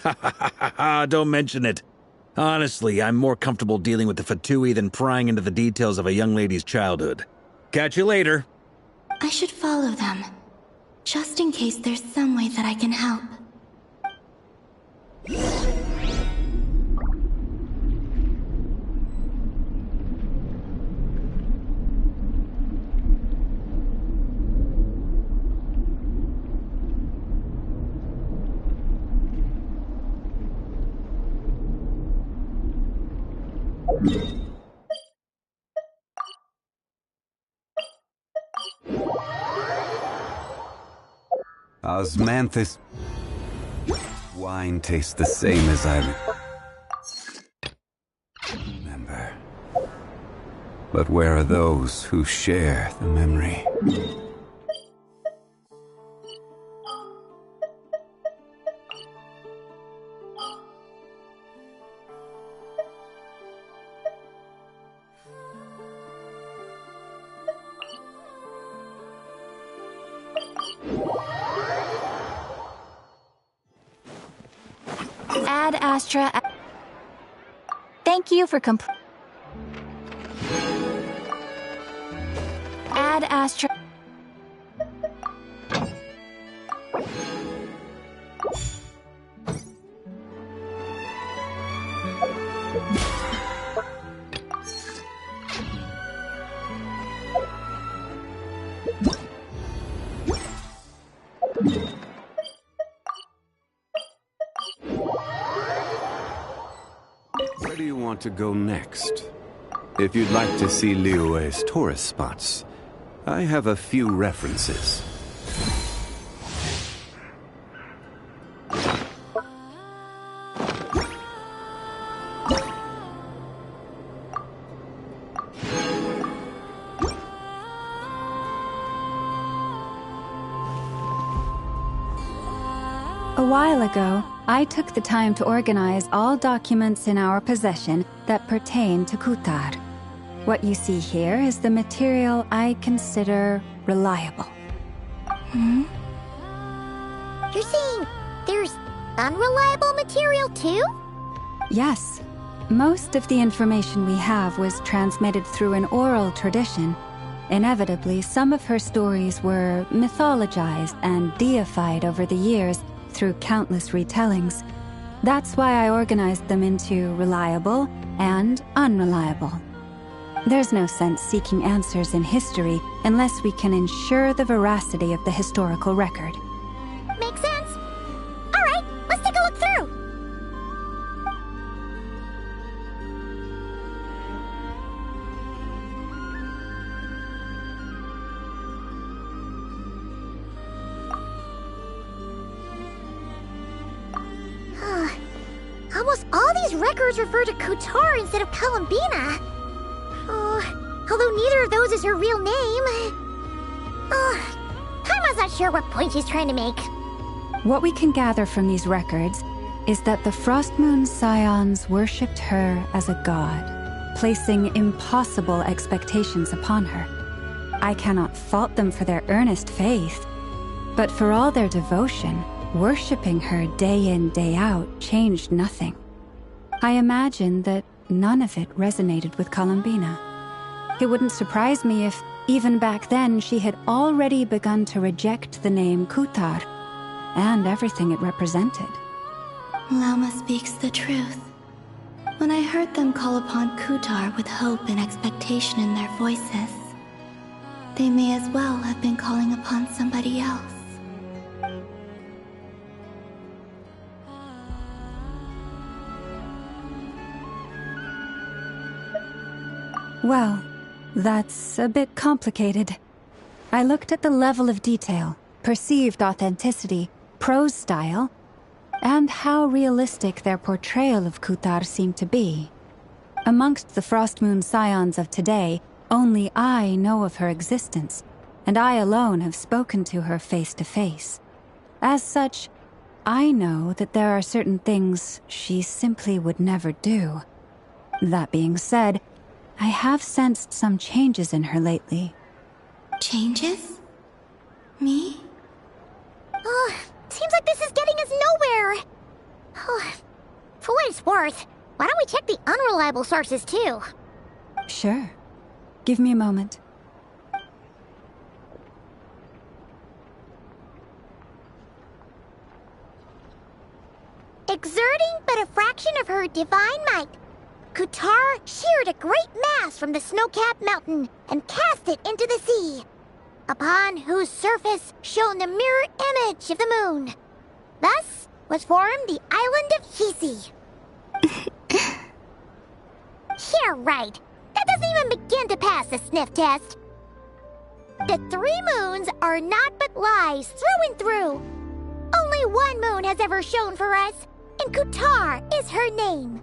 Ha ha ha ha! Don't mention it. Honestly, I'm more comfortable dealing with the Fatui than prying into the details of a young lady's childhood. Catch you later. I should follow them, just in case there's some way that I can help. Osmanthus... wine tastes the same as I remember. But where are those who share the memory? Ad Astra... Thank you for Ad Astra... Where do you want to go next? If you'd like to see Liyue's tourist spots, I have a few references. A while ago, I took the time to organize all documents in our possession that pertain to Kutar. What you see here is the material I consider reliable. You're saying there's unreliable material too? Yes. Most of the information we have was transmitted through an oral tradition. Inevitably, some of her stories were mythologized and deified over the years through countless retellings. That's why I organized them into reliable and unreliable. There's no sense seeking answers in history unless we can ensure the veracity of the historical record. Makes sense. All right, let's take a look through. Almost all these records refer to Kutar instead of Columbina. Although neither of those is her real name. Paimon's not sure what point she's trying to make. What we can gather from these records is that the Frostmoon Scions worshipped her as a god, placing impossible expectations upon her. I cannot fault them for their earnest faith, but for all their devotion, worshipping her day in, day out changed nothing. I imagine that none of it resonated with Columbina. It wouldn't surprise me if, even back then, she had already begun to reject the name Kutar and everything it represented. Lauma speaks the truth. When I heard them call upon Kutar with hope and expectation in their voices, they may as well have been calling upon somebody else. Well, that's a bit complicated. I looked at the level of detail, perceived authenticity, prose style, and how realistic their portrayal of Kutar seemed to be. Amongst the Frostmoon Scions of today, only I know of her existence, and I alone have spoken to her face to face. As such, I know that there are certain things she simply would never do. That being said, I have sensed some changes in her lately. Changes? Me? Seems like this is getting us nowhere. For what it's worth, why don't we check the unreliable sources too? Sure. Give me a moment. Exerting but a fraction of her divine might, Kutar sheared a great mass from the snow-capped mountain and cast it into the sea, upon whose surface shone the mirror image of the moon. Thus was formed the island of Hisi. Yeah, right. That doesn't even begin to pass the sniff test. The 3 moons are naught but lies through and through. Only one moon has ever shone for us, and Kutar is her name.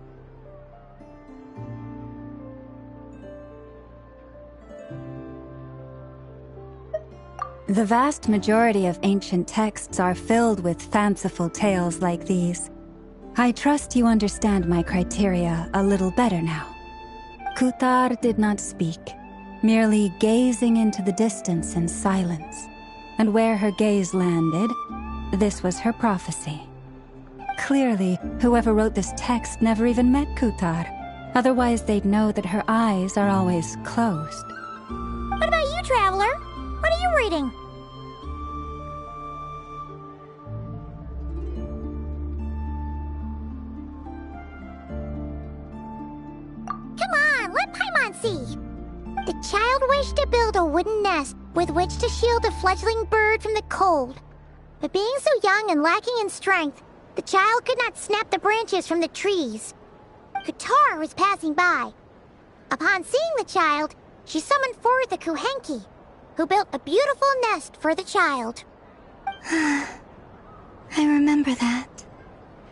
The vast majority of ancient texts are filled with fanciful tales like these. I trust you understand my criteria a little better now. Kutar did not speak, merely gazing into the distance in silence. And where her gaze landed, this was her prophecy. Clearly, whoever wrote this text never even met Kutar. Otherwise, they'd know that her eyes are always closed. What about you, Traveler? What are you reading? Come on, let Paimon see. The child wished to build a wooden nest with which to shield a fledgling bird from the cold. But being so young and lacking in strength, the child could not snap the branches from the trees. Kutar was passing by. Upon seeing the child, she summoned forth a Kuhenki, who built a beautiful nest for the child. I remember that.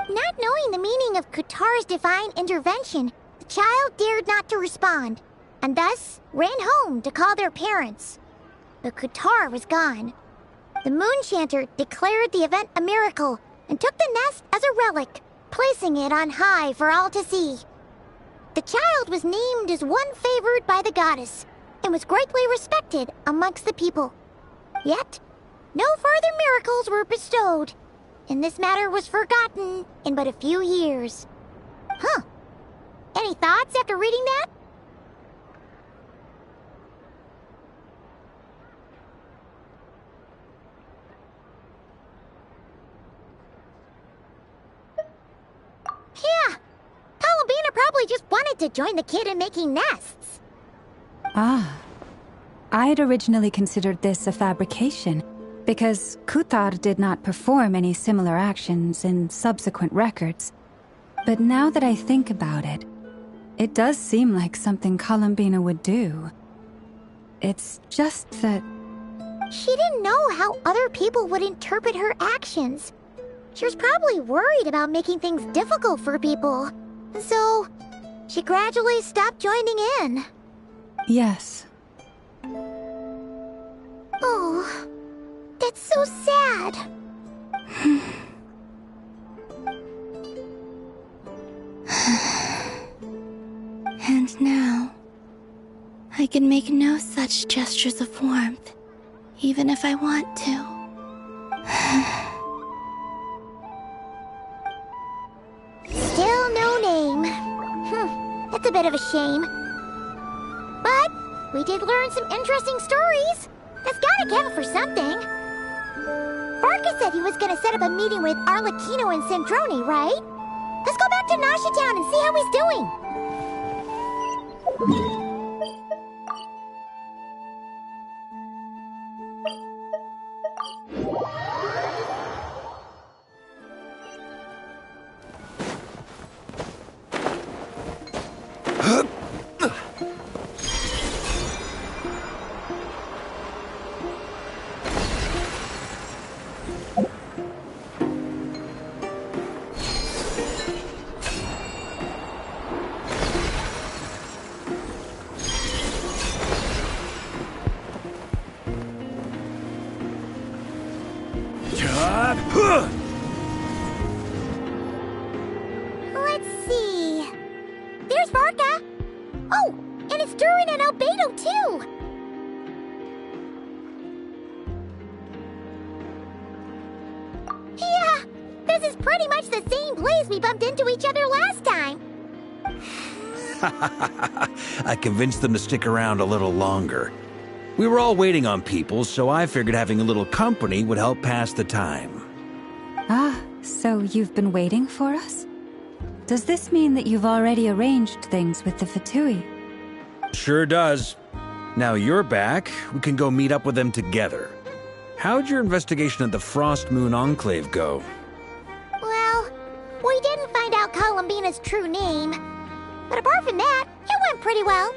Not knowing the meaning of Kutar's divine intervention, the child dared not to respond, and thus ran home to call their parents. But Kutar was gone. The Moon Chanter declared the event a miracle and took the nest as a relic, placing it on high for all to see. The child was named as one favored by the goddess, and was greatly respected amongst the people. Yet, no further miracles were bestowed, and this matter was forgotten in but a few years. Huh. Any thoughts after reading that? Yeah. Columbina probably just wanted to join the kid in making nests. Ah. I'd originally considered this a fabrication, because Kutar did not perform any similar actions in subsequent records. But now that I think about it, it does seem like something Columbina would do. It's just that... She didn't know how other people would interpret her actions. She was probably worried about making things difficult for people. So, she gradually stopped joining in. Yes. Oh, that's so sad. And now, I can make no such gestures of warmth, even if I want to. Still no name. That's a bit of a shame. But we did learn some interesting stories. That's gotta count for something. Varka said he was gonna set up a meeting with Arlecchino and Sandrone, right? Let's go back to Nasha Town and see how he's doing. Let's see. There's Varka. Oh, and it's Durin and Albedo too. Yeah, this is pretty much the same place we bumped into each other last time. I convinced them to stick around a little longer. We were all waiting on people, so I figured having a little company would help pass the time. Ah, so you've been waiting for us? Does this mean that you've already arranged things with the Fatui? Sure does. Now you're back, we can go meet up with them together. How'd your investigation at the Frost Moon Enclave go? Well, we didn't find out Columbina's true name. But apart from that, it went pretty well.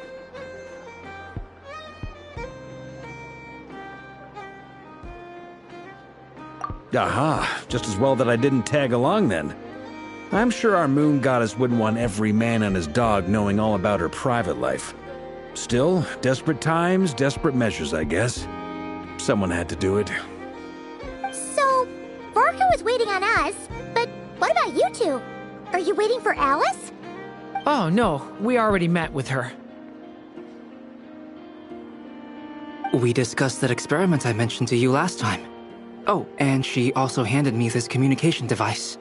Aha, just as well that I didn't tag along then. I'm sure our moon goddess wouldn't want every man and his dog knowing all about her private life. Still, desperate times, desperate measures, I guess. Someone had to do it. So, Varka was waiting on us, but what about you two? Are you waiting for Alice? Oh, no, we already met with her. We discussed that experiment I mentioned to you last time. Oh, and she also handed me this communication device.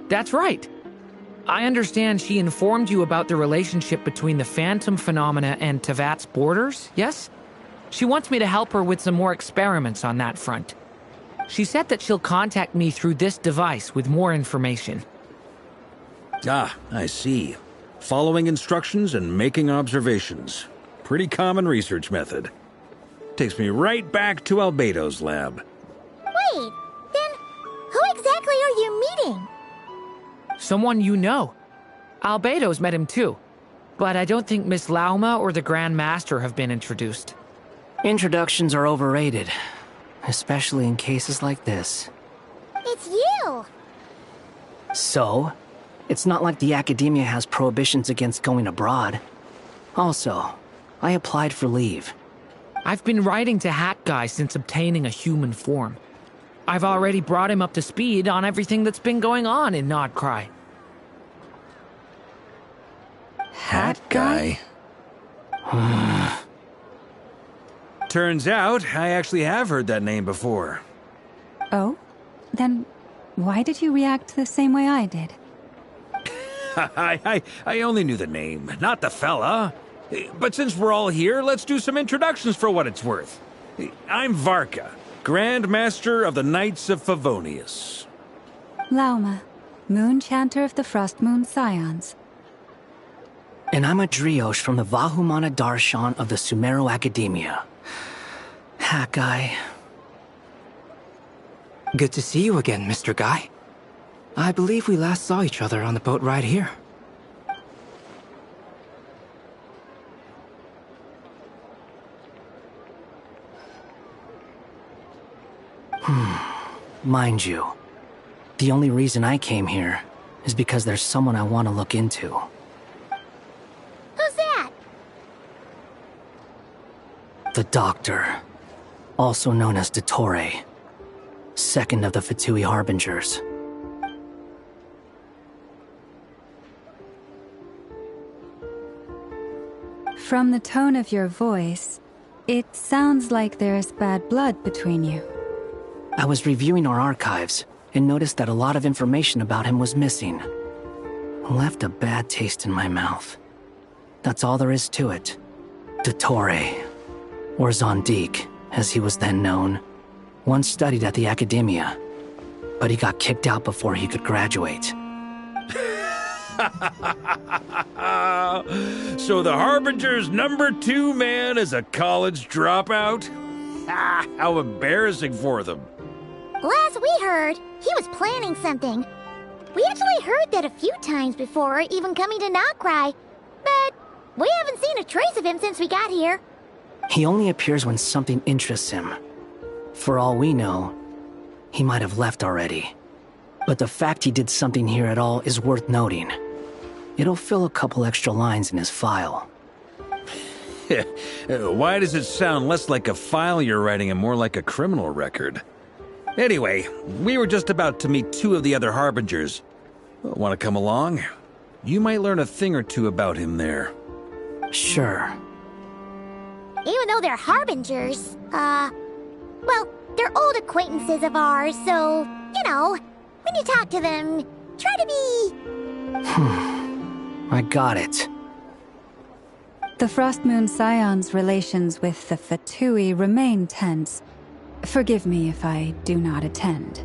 That's right. I understand she informed you about the relationship between the phantom phenomena and Tevat's borders, yes? She wants me to help her with some more experiments on that front. She said that she'll contact me through this device with more information. Ah, I see. Following instructions and making observations. Pretty common research method. Takes me right back to Albedo's lab. Wait, then who exactly are you meeting? Someone you know. Albedo's met him too. But I don't think Miss Lauma or the Grand Master have been introduced. Introductions are overrated. Especially in cases like this. It's you! So? It's not like the academia has prohibitions against going abroad. Also, I applied for leave. I've been writing to Hat Guy since obtaining a human form. I've already brought him up to speed on everything that's been going on in Nodcry. Hat Guy? Turns out, I actually have heard that name before. Oh? Then why did you react the same way I did? I only knew the name, not the fella. But since we're all here, let's do some introductions for what it's worth. I'm Varka, Grand Master of the Knights of Favonius. Lauma, Moon Chanter of the Frost Moon Scions. And I'm a Driosh from the Vahumana Darshan of the Sumeru Academia. Hat Guy. Good to see you again, Mr. Guy. I believe we last saw each other on the boat ride here. Mind you, the only reason I came here is because there's someone I want to look into. Who's that? The Doctor, also known as Dottore, second of the Fatui Harbingers. From the tone of your voice, it sounds like there's bad blood between you. I was reviewing our archives and noticed that a lot of information about him was missing. Left a bad taste in my mouth. That's all there is to it. Dottore, or Zondique, as he was then known, once studied at the Academia, but he got kicked out before he could graduate. So the Harbinger's #2 man is a college dropout? How embarrassing for them. Last we heard, he was planning something. We actually heard that a few times before, even coming to Nodcry, but we haven't seen a trace of him since we got here. He only appears when something interests him. For all we know, he might have left already. But the fact he did something here at all is worth noting. It'll fill a couple extra lines in his file. Why does it sound less like a file you're writing and more like a criminal record? Anyway, we were just about to meet 2 of the other Harbingers. Want to come along? You might learn a thing or two about him there. Sure. Even though they're Harbingers, well, they're old acquaintances of ours, so, you know, when you talk to them, try to be... I got it. The Frost Moon Scions' relations with the Fatui remain tense. Forgive me if I do not attend.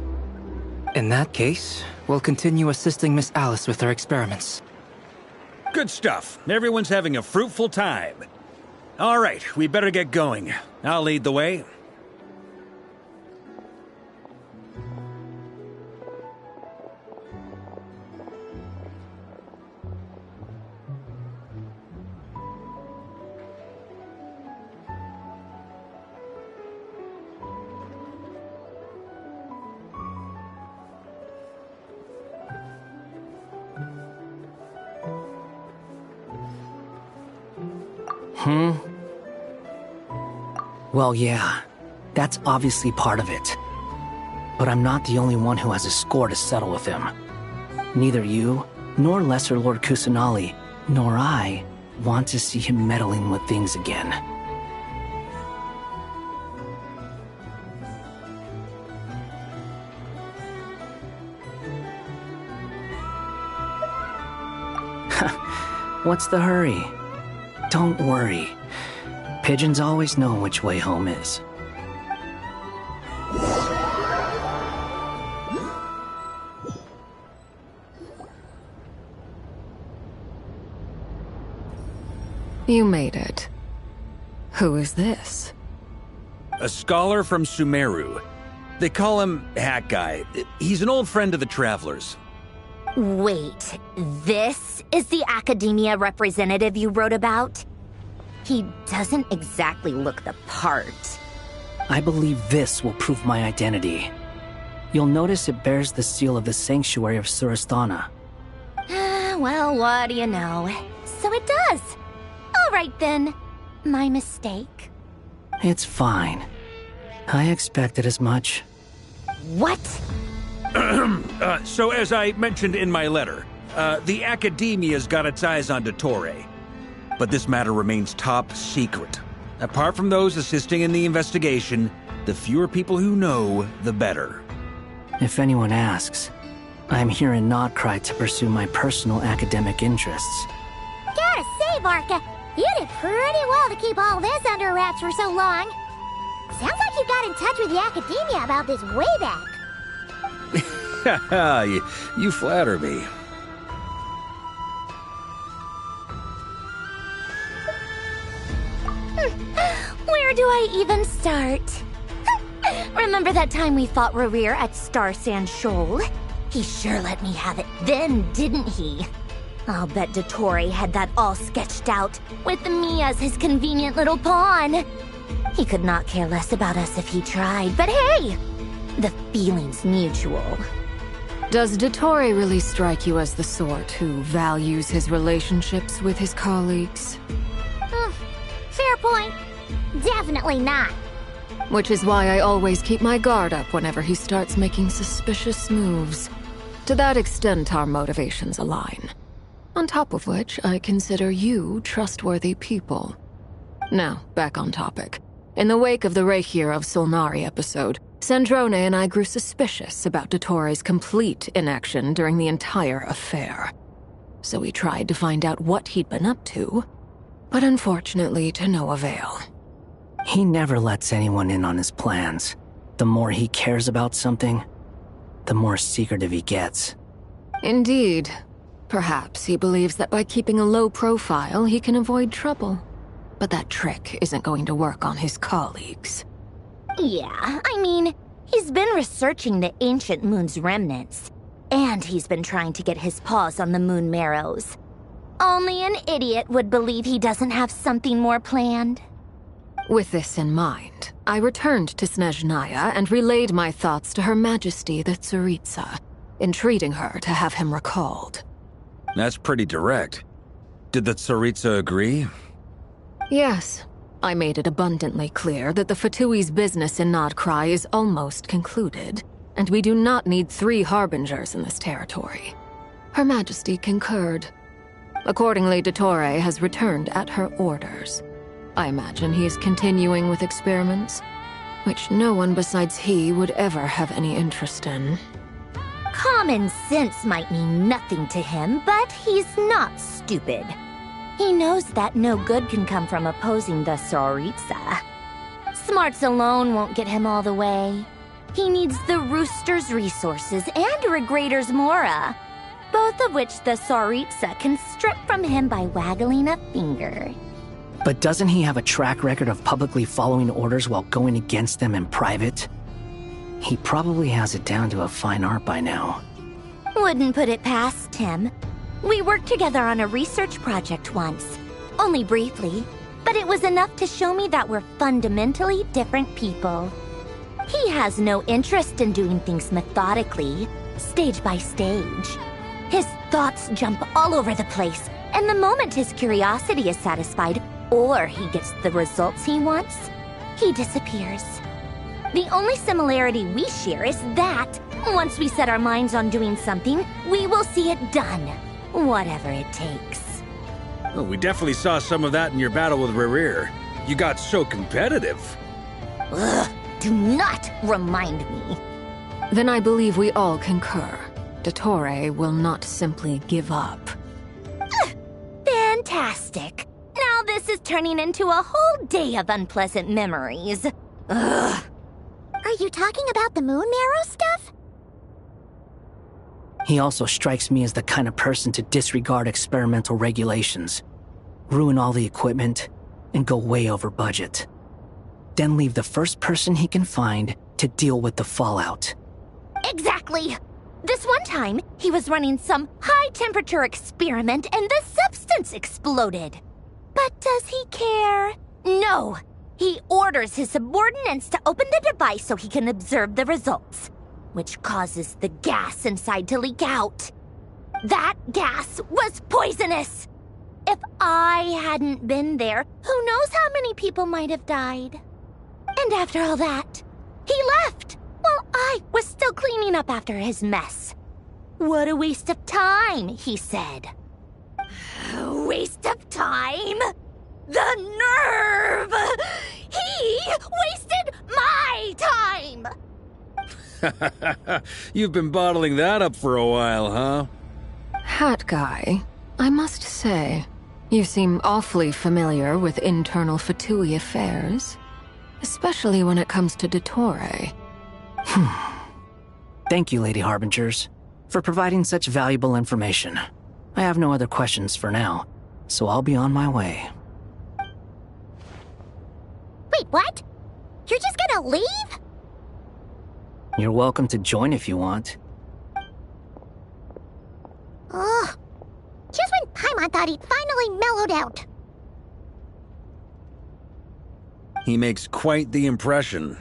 In that case, we'll continue assisting Miss Alice with her experiments. Good stuff. Everyone's having a fruitful time. All right, we better get going. I'll lead the way. Well, yeah, that's obviously part of it. But I'm not the only one who has a score to settle with him. Neither you, nor Lesser Lord Kusanali, nor I want to see him meddling with things again. What's the hurry? Don't worry. Pigeons always know which way home is. You made it. Who is this? A scholar from Sumeru. They call him Hat Guy. He's an old friend of the Travelers. Wait, this is the Academia representative you wrote about? He doesn't exactly look the part. I believe this will prove my identity. You'll notice it bears the seal of the Sanctuary of Surasthana. Well, what do you know? So it does. All right then. My mistake. It's fine. I expected as much. What? So as I mentioned in my letter, the Academia's got its eyes on Dottore. But this matter remains top secret. Apart from those assisting in the investigation, the fewer people who know, the better. If anyone asks, I'm here in Nodcry to pursue my personal academic interests. Gotta say, Varka, you did pretty well to keep all this under wraps for so long. Sounds like you got in touch with the Academia about this way back. you flatter me. Where do I even start? Remember that time we fought Rerir at Star Sand Shoal? He sure let me have it then, didn't he? I'll bet Dottore had that all sketched out, with me as his convenient little pawn. He could not care less about us if he tried, but hey! The feeling's mutual. Does Dottore really strike you as the sort who values his relationships with his colleagues? Fair point. Definitely not. Which is why I always keep my guard up whenever he starts making suspicious moves. To that extent, our motivations align. On top of which, I consider you trustworthy people. Now, back on topic. In the wake of the Reikir of Solnari episode, Sandrone and I grew suspicious about Dottore's complete inaction during the entire affair. So we tried to find out what he'd been up to, but unfortunately to no avail. He never lets anyone in on his plans. The more he cares about something, the more secretive he gets. Indeed. Perhaps he believes that by keeping a low profile, he can avoid trouble. But that trick isn't going to work on his colleagues. Yeah, I mean, he's been researching the ancient moon's remnants. And he's been trying to get his paws on the moon marrows. Only an idiot would believe he doesn't have something more planned. With this in mind, I returned to Snezhnaya and relayed my thoughts to Her Majesty the Tsaritsa, entreating her to have him recalled. That's pretty direct. Did the Tsaritsa agree? Yes. I made it abundantly clear that the Fatui's business in Nodcry is almost concluded, and we do not need 3 harbingers in this territory. Her Majesty concurred. Accordingly, Dottore has returned at her orders. I imagine he is continuing with experiments, which no one besides he would ever have any interest in. Common sense might mean nothing to him, but he's not stupid. He knows that no good can come from opposing the Tsaritsa. Smarts alone won't get him all the way. He needs the Rooster's resources and Regrator's Mora, both of which the Tsaritsa can strip from him by waggling a finger. But doesn't he have a track record of publicly following orders while going against them in private? He probably has it down to a fine art by now. Wouldn't put it past him. We worked together on a research project once. Only briefly, but it was enough to show me that we're fundamentally different people. He has no interest in doing things methodically, stage by stage. His thoughts jump all over the place, and the moment his curiosity is satisfied, or he gets the results he wants, he disappears. The only similarity we share is that, once we set our minds on doing something, we will see it done, whatever it takes. Well, we definitely saw some of that in your battle with Rerir. You got so competitive. Ugh, do not remind me. Then I believe we all concur. Dottore will not simply give up. Fantastic. Now this is turning into a whole day of unpleasant memories. Ugh. Are you talking about the moon marrow stuff? He also strikes me as the kind of person to disregard experimental regulations, ruin all the equipment, and go way over budget. Then leave the first person he can find to deal with the fallout. Exactly! This one time, he was running some high-temperature experiment and the substance exploded. But does he care? No! He orders his subordinates to open the device so he can observe the results, which causes the gas inside to leak out. That gas was poisonous! If I hadn't been there, who knows how many people might have died? And after all that, he left while I was still cleaning up after his mess. What a waste of time, he said. Waste of time? The nerve! He wasted my time! You've been bottling that up for a while, huh? Hat guy, I must say, you seem awfully familiar with internal Fatui affairs. Especially when it comes to Dottore. Thank you, Lady Harbingers, for providing such valuable information. I have no other questions for now, so I'll be on my way. Wait, what? You're just gonna leave? You're welcome to join if you want. Ugh. Just when Paimon thought he'd finally mellowed out. He makes quite the impression.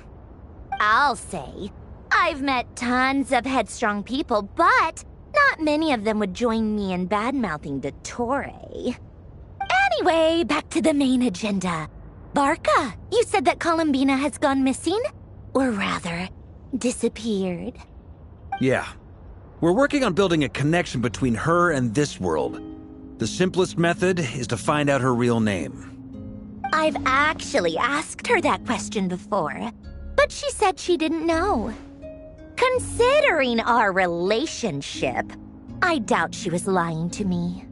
I'll say. I've met tons of headstrong people, but not many of them would join me in bad-mouthing Dottore. Anyway, back to the main agenda. Barca, you said that Columbina has gone missing? Or rather, disappeared. Yeah. We're working on building a connection between her and this world. The simplest method is to find out her real name. I've actually asked her that question before, but she said she didn't know. Considering our relationship, I doubt she was lying to me.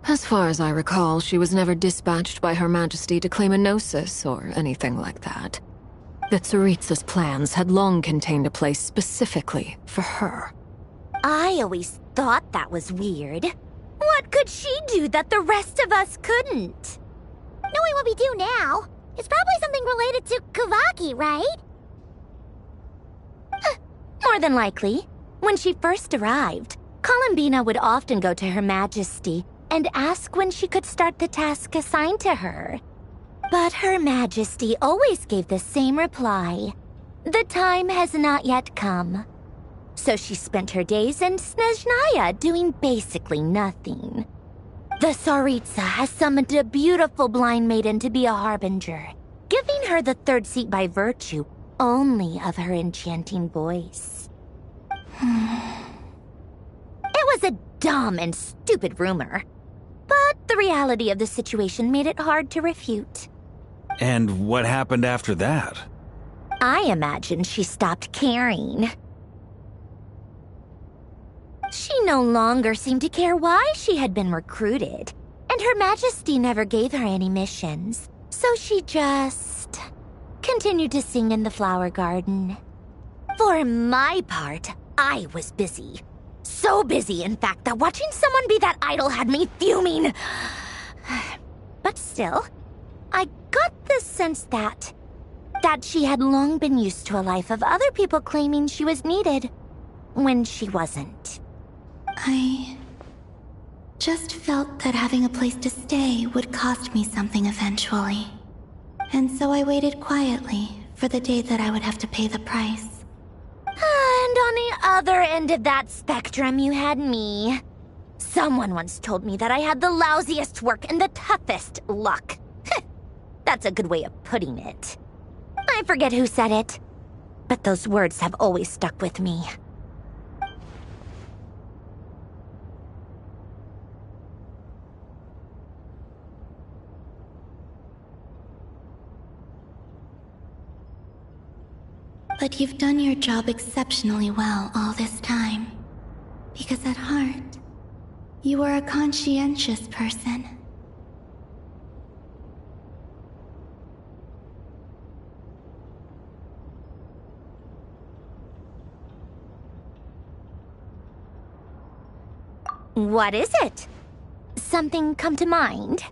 As far as I recall, she was never dispatched by Her Majesty to claim a gnosis or anything like that. The Tsaritsa's plans had long contained a place specifically for her. I always thought that was weird. What could she do that the rest of us couldn't? Knowing what we do now, it's probably something related to Kavaki, right? More than likely. When she first arrived, Columbina would often go to Her Majesty and ask when she could start the task assigned to her. But Her Majesty always gave the same reply. The time has not yet come. So she spent her days in Snezhnaya doing basically nothing. The Tsaritsa has summoned a beautiful blind maiden to be a harbinger, giving her the third seat by virtue only of her enchanting voice. It was a dumb and stupid rumor. But the reality of the situation made it hard to refute. And what happened after that? I imagine she stopped caring. She no longer seemed to care why she had been recruited, and Her Majesty never gave her any missions, so she just continued to sing in the flower garden. For my part, I was busy. So busy, in fact, that watching someone be that idol had me fuming. But still, I got the sense that she had long been used to a life of other people claiming she was needed when she wasn't. I just felt that having a place to stay would cost me something eventually. And so I waited quietly for the day that I would have to pay the price. And on the other end of that spectrum, you had me. Someone once told me that I had the lousiest work and the toughest luck. That's a good way of putting it. I forget who said it, but those words have always stuck with me. But you've done your job exceptionally well all this time. Because at heart, you are a conscientious person. What is it? Something come to mind?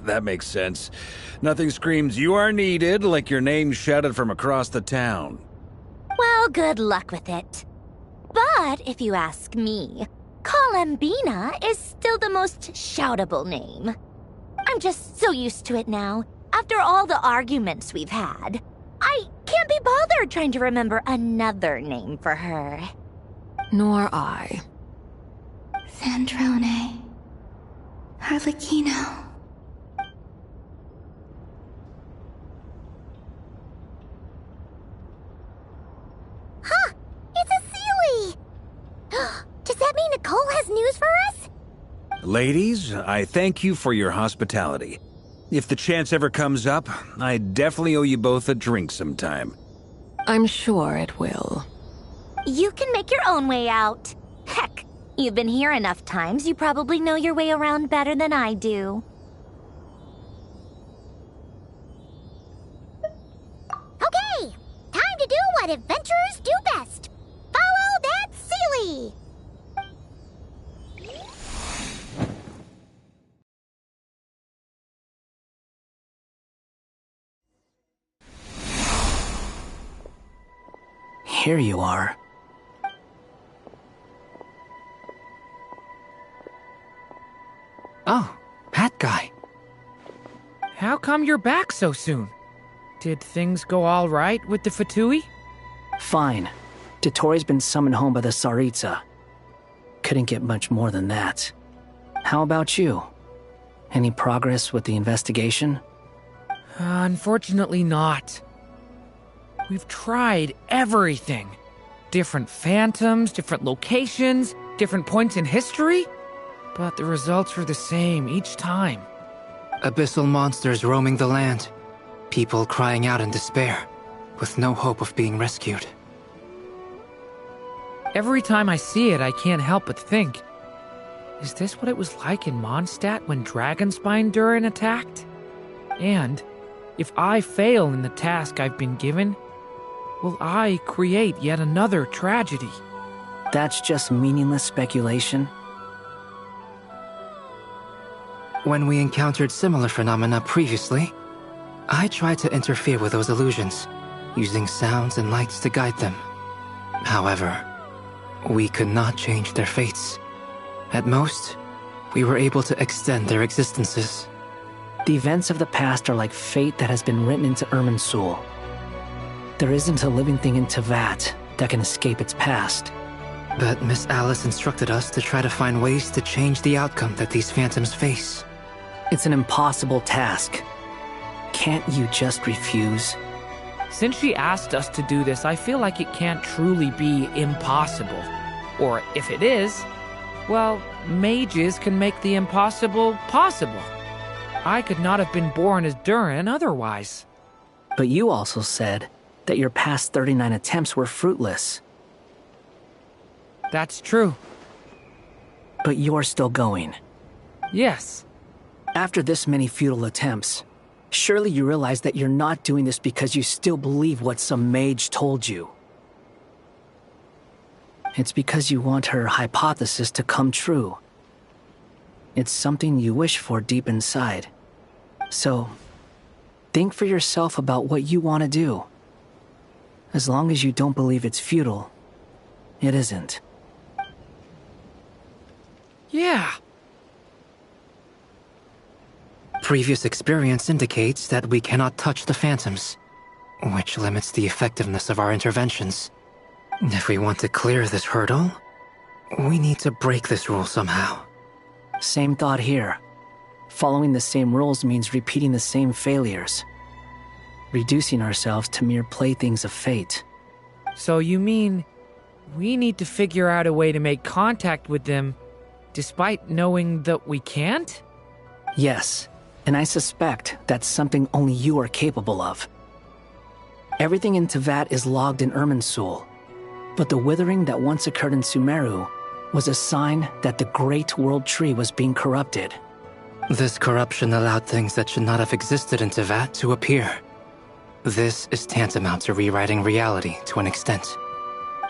That makes sense. Nothing screams you are needed like your name shouted from across the town. Well, good luck with it. But if you ask me, Columbina is still the most shoutable name. I'm just so used to it now, after all the arguments we've had. I can't be bothered trying to remember another name for her. Nor I. Sandrone. Harlequino. Huh! It's a Sealy! Does that mean Nicole has news for us? Ladies, I thank you for your hospitality. If the chance ever comes up, I definitely owe you both a drink sometime. I'm sure it will. You can make your own way out. Heck, you've been here enough times, you probably know your way around better than I do. Okay, time to do what adventurers do best. Follow that Sealy! Here you are. Oh, that guy. How come you're back so soon? Did things go all right with the Fatui? Fine. Dotori's been summoned home by the Tsaritsa. Couldn't get much more than that. How about you? Any progress with the investigation? Unfortunately not. We've tried everything. Different phantoms, different locations, different points in history. But the results were the same each time. Abyssal monsters roaming the land. People crying out in despair, with no hope of being rescued. Every time I see it, I can't help but think, is this what it was like in Mondstadt when Dragonspine Durin attacked? And if I fail in the task I've been given, will I create yet another tragedy? That's just meaningless speculation. When we encountered similar phenomena previously, I tried to interfere with those illusions, using sounds and lights to guide them. However, we could not change their fates. At most, we were able to extend their existences. The events of the past are like fate that has been written into Irminsul. There isn't a living thing in Teyvat that can escape its past. But Miss Alice instructed us to try to find ways to change the outcome that these phantoms face. It's an impossible task. Can't you just refuse? Since she asked us to do this, I feel like it can't truly be impossible. Or if it is, well, mages can make the impossible possible. I could not have been born as Durin otherwise. But you also said that your past 39 attempts were fruitless. That's true. But you're still going. Yes. After this many futile attempts, surely you realize that you're not doing this because you still believe what some mage told you. It's because you want her hypothesis to come true. It's something you wish for deep inside. So, think for yourself about what you want to do. As long as you don't believe it's futile, it isn't. Yeah. Previous experience indicates that we cannot touch the phantoms, which limits the effectiveness of our interventions. If we want to clear this hurdle, we need to break this rule somehow. Same thought here. Following the same rules means repeating the same failures. Reducing ourselves to mere playthings of fate. So you mean We need to figure out a way to make contact with them, despite knowing that we can't? Yes, and I suspect that's something only you are capable of. Everything in Tevat is logged in Irminsul, but the withering that once occurred in Sumeru was a sign that the Great World Tree was being corrupted. This corruption allowed things that should not have existed in Tevat to appear. This is tantamount to rewriting reality to an extent.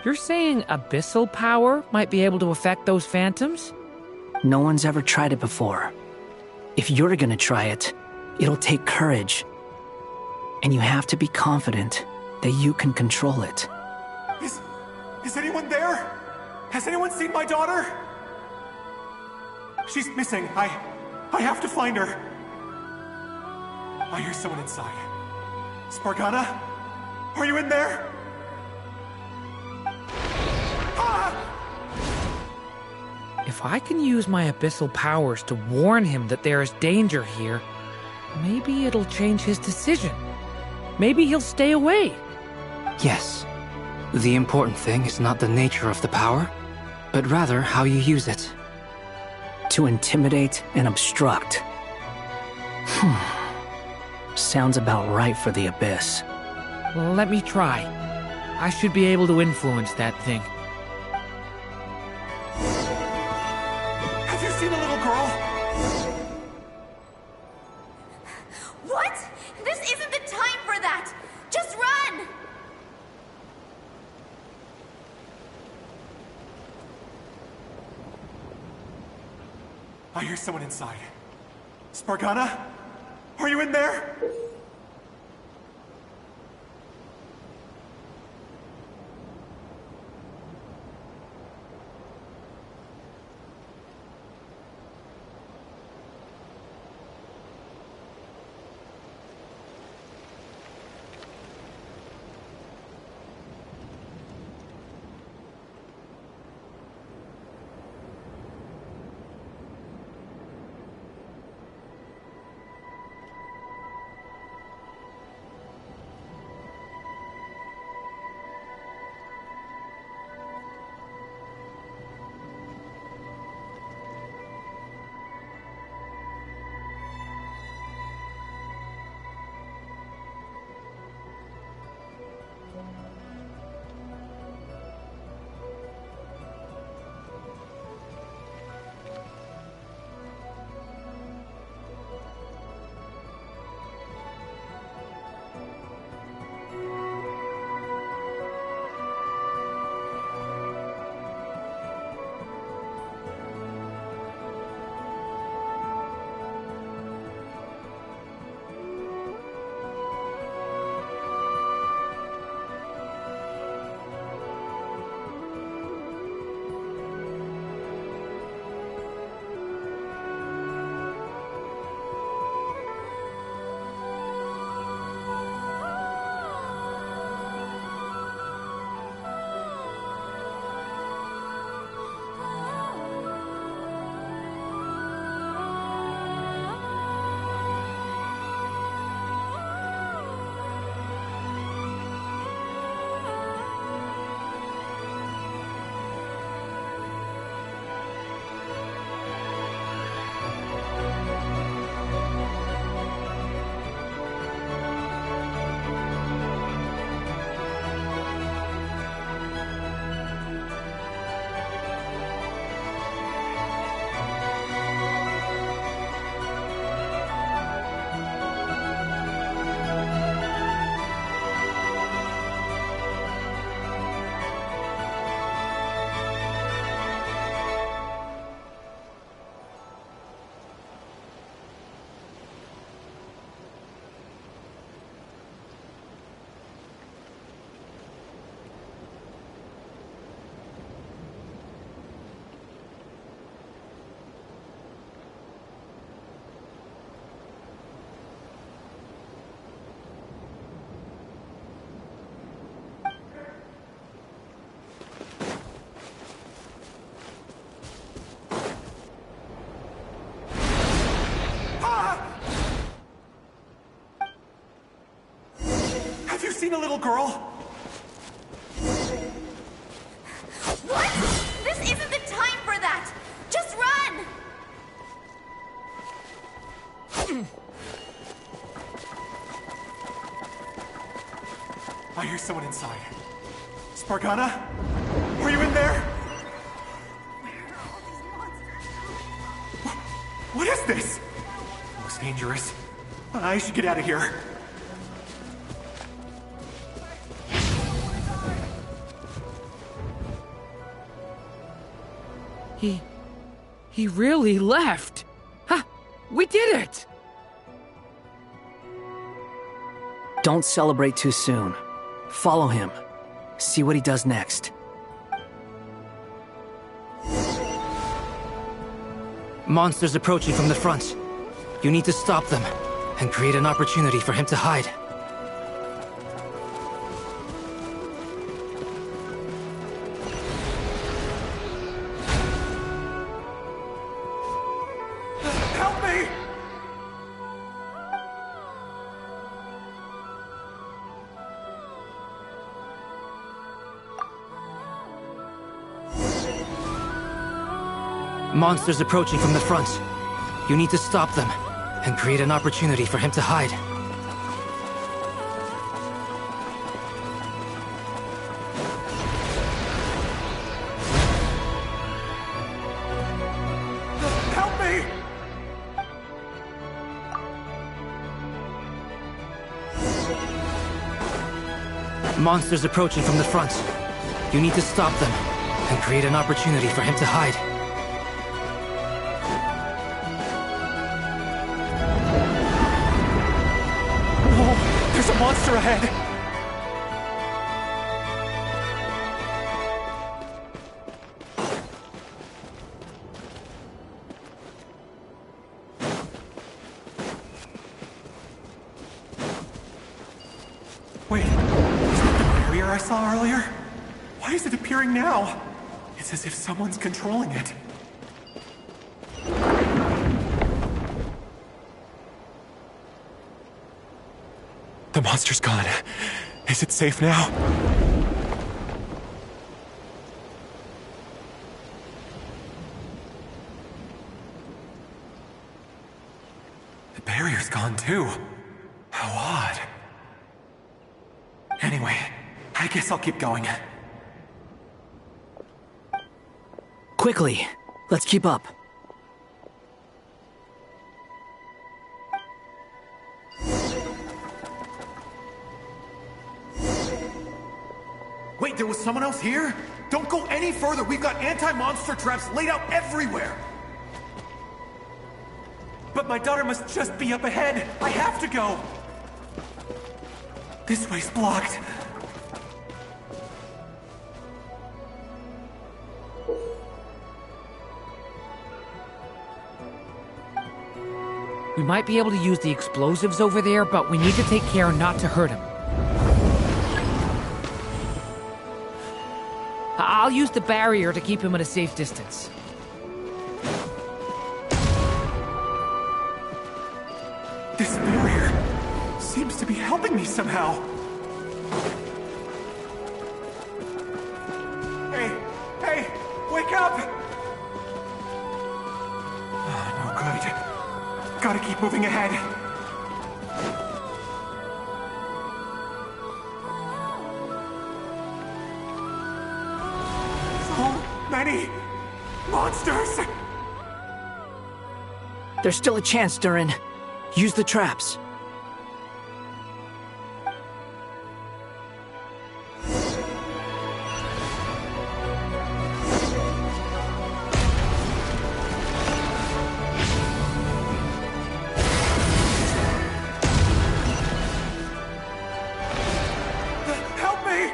You're saying abyssal power might be able to affect those phantoms? No one's ever tried it before. If you're gonna try it, it'll take courage. And you have to be confident that you can control it. Is anyone there? Has anyone seen my daughter? She's missing. I have to find her. I hear someone inside. Spargana? Are you in there? If I can use my abyssal powers to warn him that there is danger here, maybe it'll change his decision. Maybe he'll stay away. Yes. The important thing is not the nature of the power, but rather how you use it. To intimidate and obstruct. Sounds about right for the Abyss. Let me try. I should be able to influence that thing. Have you seen a little girl? What? This isn't the time for that! Just run! I hear someone inside. Spargana? Are you in there? Have you seen a little girl? I hear someone inside. Spargana? Are you in there? What is this? Looks dangerous. I should get out of here. He really left. Huh, we did it! Don't celebrate too soon. Follow him. See what he does next. Monsters approaching from the front. You need to stop them and create an opportunity for him to hide. Help me! Monsters approaching from the front. You need to stop them and create an opportunity for him to hide. Help me! Monsters approaching from the front. You need to stop them and create an opportunity for him to hide. There's a monster ahead! Wait, is that the barrier I saw earlier? Why is it appearing now? It's as if someone's controlling it. The monster's gone. Is it safe now? The barrier's gone too. How odd. Anyway, I guess I'll keep going. Quickly, let's keep up. Wait, there was someone else here? Don't go any further. We've got anti-monster traps laid out everywhere. But my daughter must just be up ahead. I have to go. This way's blocked. We might be able to use the explosives over there, but we need to take care not to hurt him. I'll use the barrier to keep him at a safe distance. This barrier seems to be helping me somehow. Hey, wake up! Oh, no good. Gotta keep moving ahead. So many monsters! There's still a chance, Durin. Use the traps. Help me!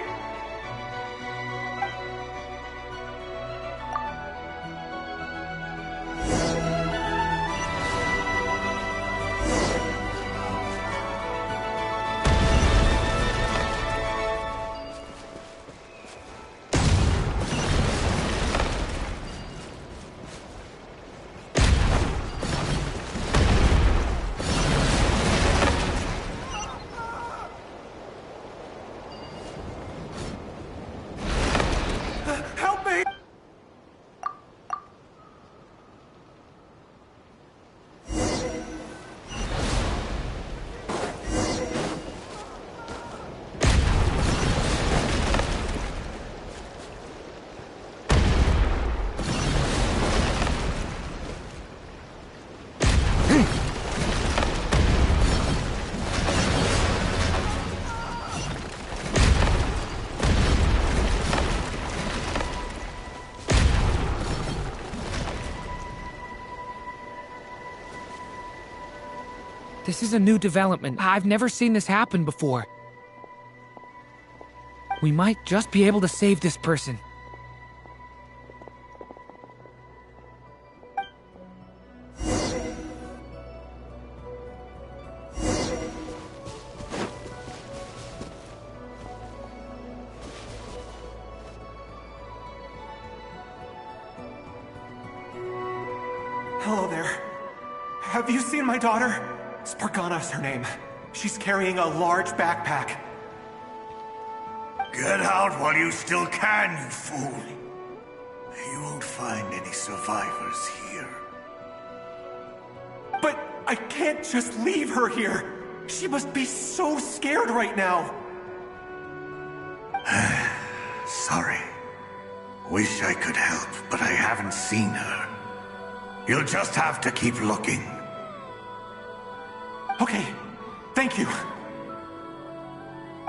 This is a new development. I've never seen this happen before. We might just be able to save this person. Hello there. Have you seen my daughter? Spargana is her name. She's carrying a large backpack. Get out while you still can, you fool. You won't find any survivors here. But I can't just leave her here. She must be so scared right now. Sorry. Wish I could help, but I haven't seen her. You'll just have to keep looking. Okay, thank you.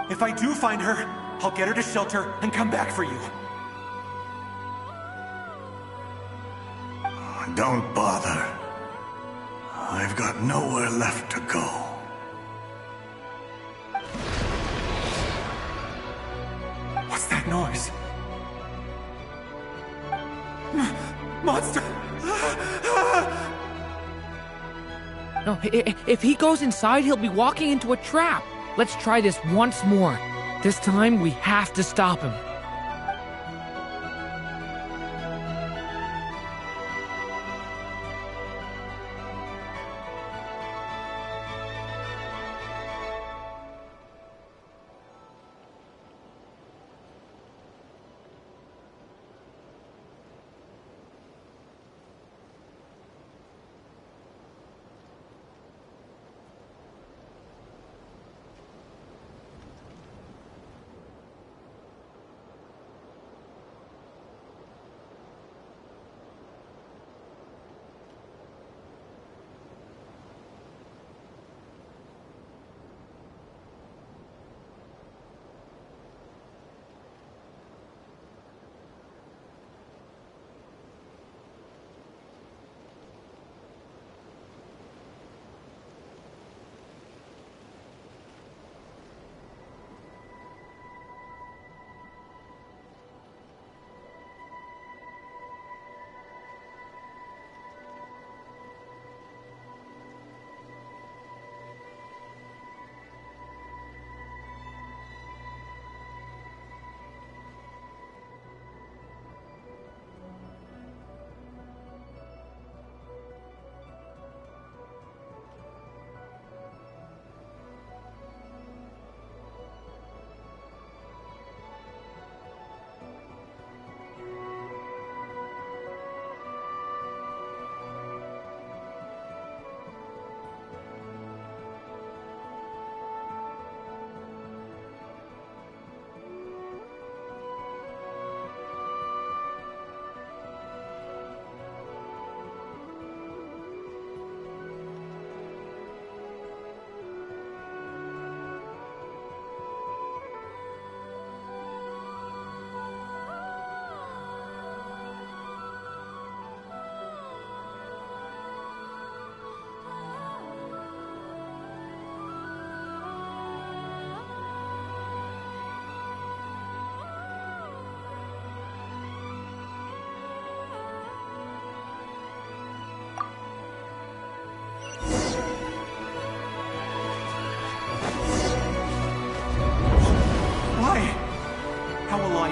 If I do find her, I'll get her to shelter and come back for you. Don't bother. I've got nowhere left to go. What's that noise? Monster! No, if he goes inside, he'll be walking into a trap. Let's try this once more. This time, we have to stop him.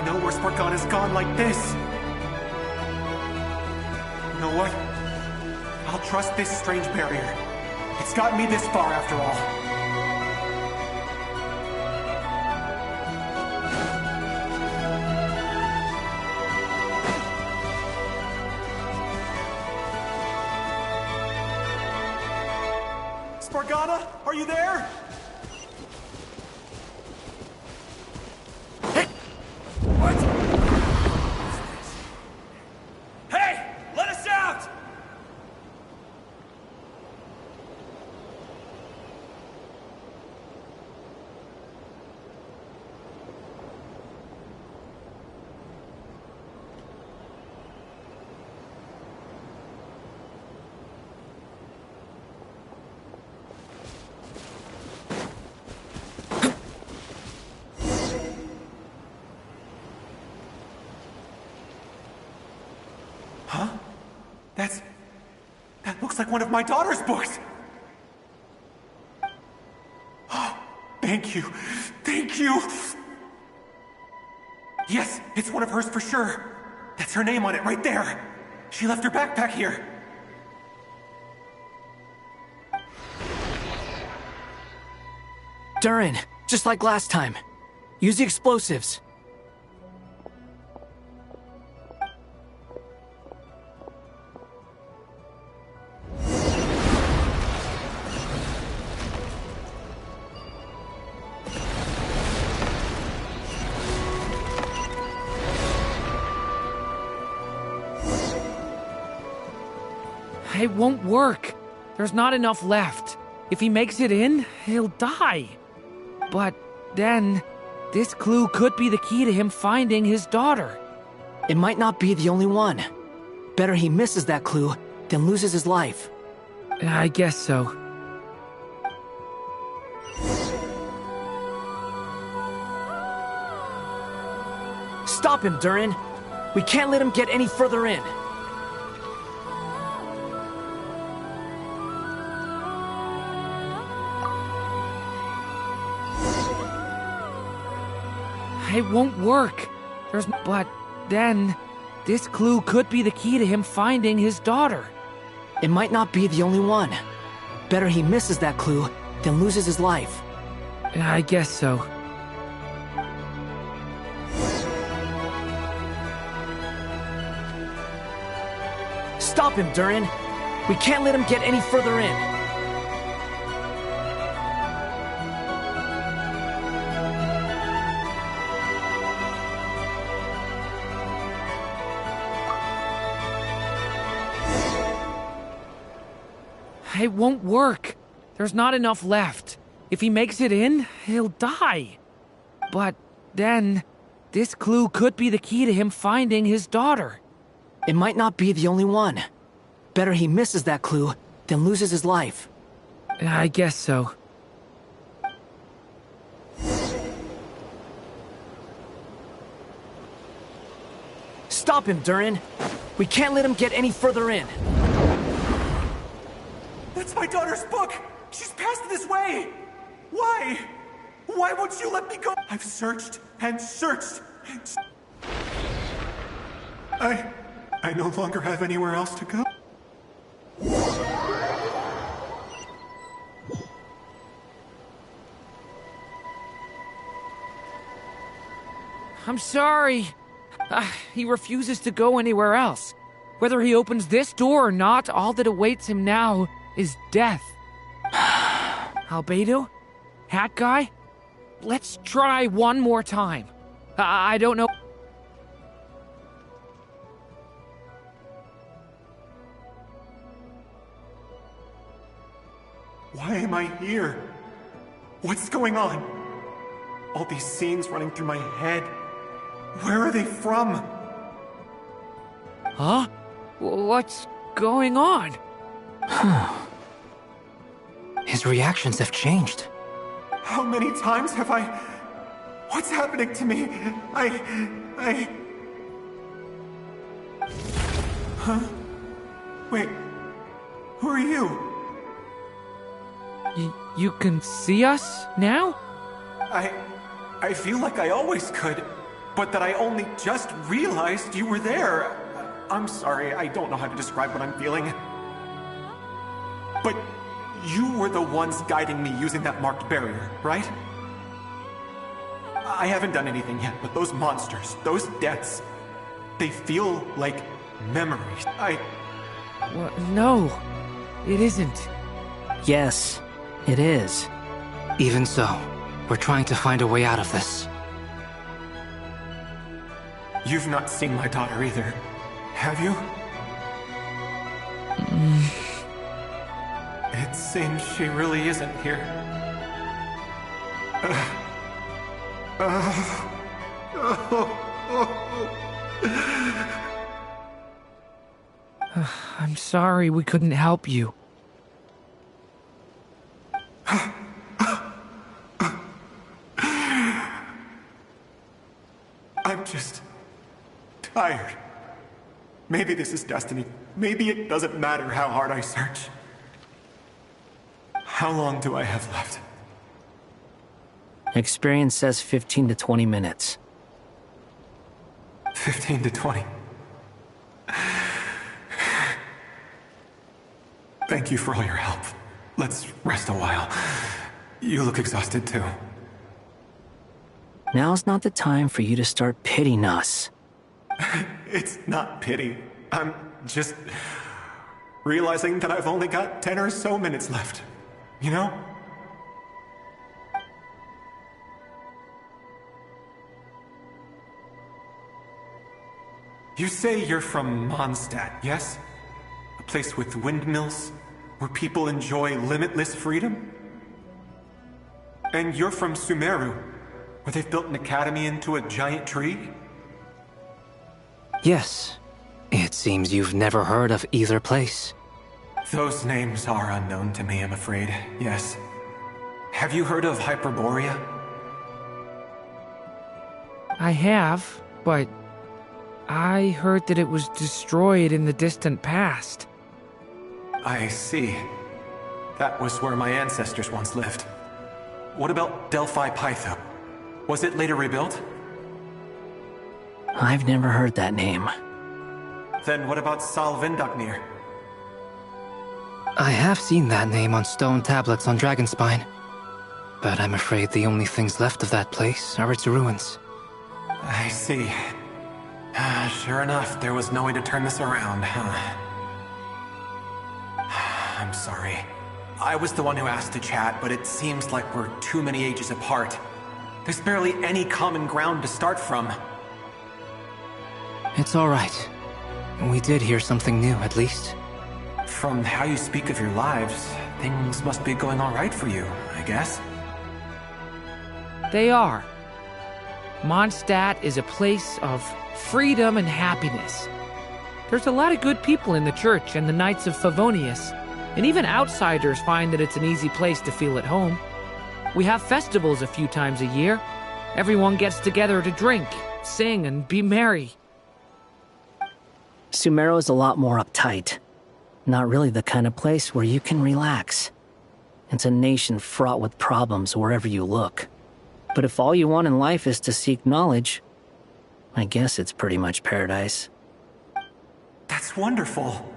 I know where Spargana's gone like this. You know what? I'll trust this strange barrier. It's gotten me this far after all. Spargana, are you there? That looks like one of my daughter's books! Oh, thank you. Thank you! Yes, it's one of hers for sure. That's her name on it right there. She left her backpack here. Durin, just like last time. Use the explosives. It won't work. There's not enough left. If he makes it in, he'll die. But then, this clue could be the key to him finding his daughter. It might not be the only one. Better he misses that clue than loses his life. I guess so. Stop him, Durin. We can't let him get any further in. It won't work. But then, this clue could be the key to him finding his daughter. It might not be the only one. Better he misses that clue than loses his life. I guess so. Stop him, Durin. We can't let him get any further in. It won't work. There's not enough left. If he makes it in, he'll die. But then, this clue could be the key to him finding his daughter. It might not be the only one. Better he misses that clue than loses his life. I guess so. Stop him, Durin. We can't let him get any further in. That's my daughter's book! She's passed this way! Why? Why won't you let me go? I've searched and searched and... I no longer have anywhere else to go. I'm sorry. He refuses to go anywhere else. Whether he opens this door or not, all that awaits him now is death. Albedo? Hat guy? Let's try one more time. I don't know. Why am I here? What's going on? All these scenes running through my head. Where are they from? Huh? What's going on? His reactions have changed. How many times have I... What's happening to me? Huh? Wait. Who are you? You can see us now? I feel like I always could, but that I only just realized you were there. I'm sorry, I don't know how to describe what I'm feeling. But you were the ones guiding me using that marked barrier, right? I haven't done anything yet, but those monsters, those deaths, they feel like memories. Well, no, it isn't. Yes, it is. Even so, we're trying to find a way out of this. You've not seen my daughter either, have you? It seems she really isn't here. I'm sorry we couldn't help you. I'm just tired. Maybe this is destiny. Maybe it doesn't matter how hard I search. How long do I have left? Experience says 15 to 20 minutes. 15 to 20. Thank you for all your help. Let's rest a while. You look exhausted too. Now's not the time for you to start pitying us. It's not pity. I'm just realizing that I've only got 10 or so minutes left. You know? You say you're from Mondstadt, yes? A place with windmills, where people enjoy limitless freedom? And you're from Sumeru, where they've built an academy into a giant tree? Yes. It seems you've never heard of either place. Those names are unknown to me, I'm afraid, yes. Have you heard of Hyperborea? I have, but I heard that it was destroyed in the distant past. I see. That was where my ancestors once lived. What about Delphi Pytho? Was it later rebuilt? I've never heard that name. Then what about Salvindagnir? I have seen that name on stone tablets on Dragonspine. But I'm afraid the only things left of that place are its ruins. I see. Sure enough, there was no way to turn this around, huh? I'm sorry. I was the one who asked to chat, but it seems like we're too many ages apart. There's barely any common ground to start from. It's alright. We did hear something new, at least. From how you speak of your lives, things must be going alright for you, I guess. They are. Mondstadt is a place of freedom and happiness. There's a lot of good people in the church and the Knights of Favonius, and even outsiders find that it's an easy place to feel at home. We have festivals a few times a year. Everyone gets together to drink, sing, and be merry. Sumeru is a lot more uptight. Not really the kind of place where you can relax. It's a nation fraught with problems wherever you look. But if all you want in life is to seek knowledge, I guess it's pretty much paradise. That's wonderful.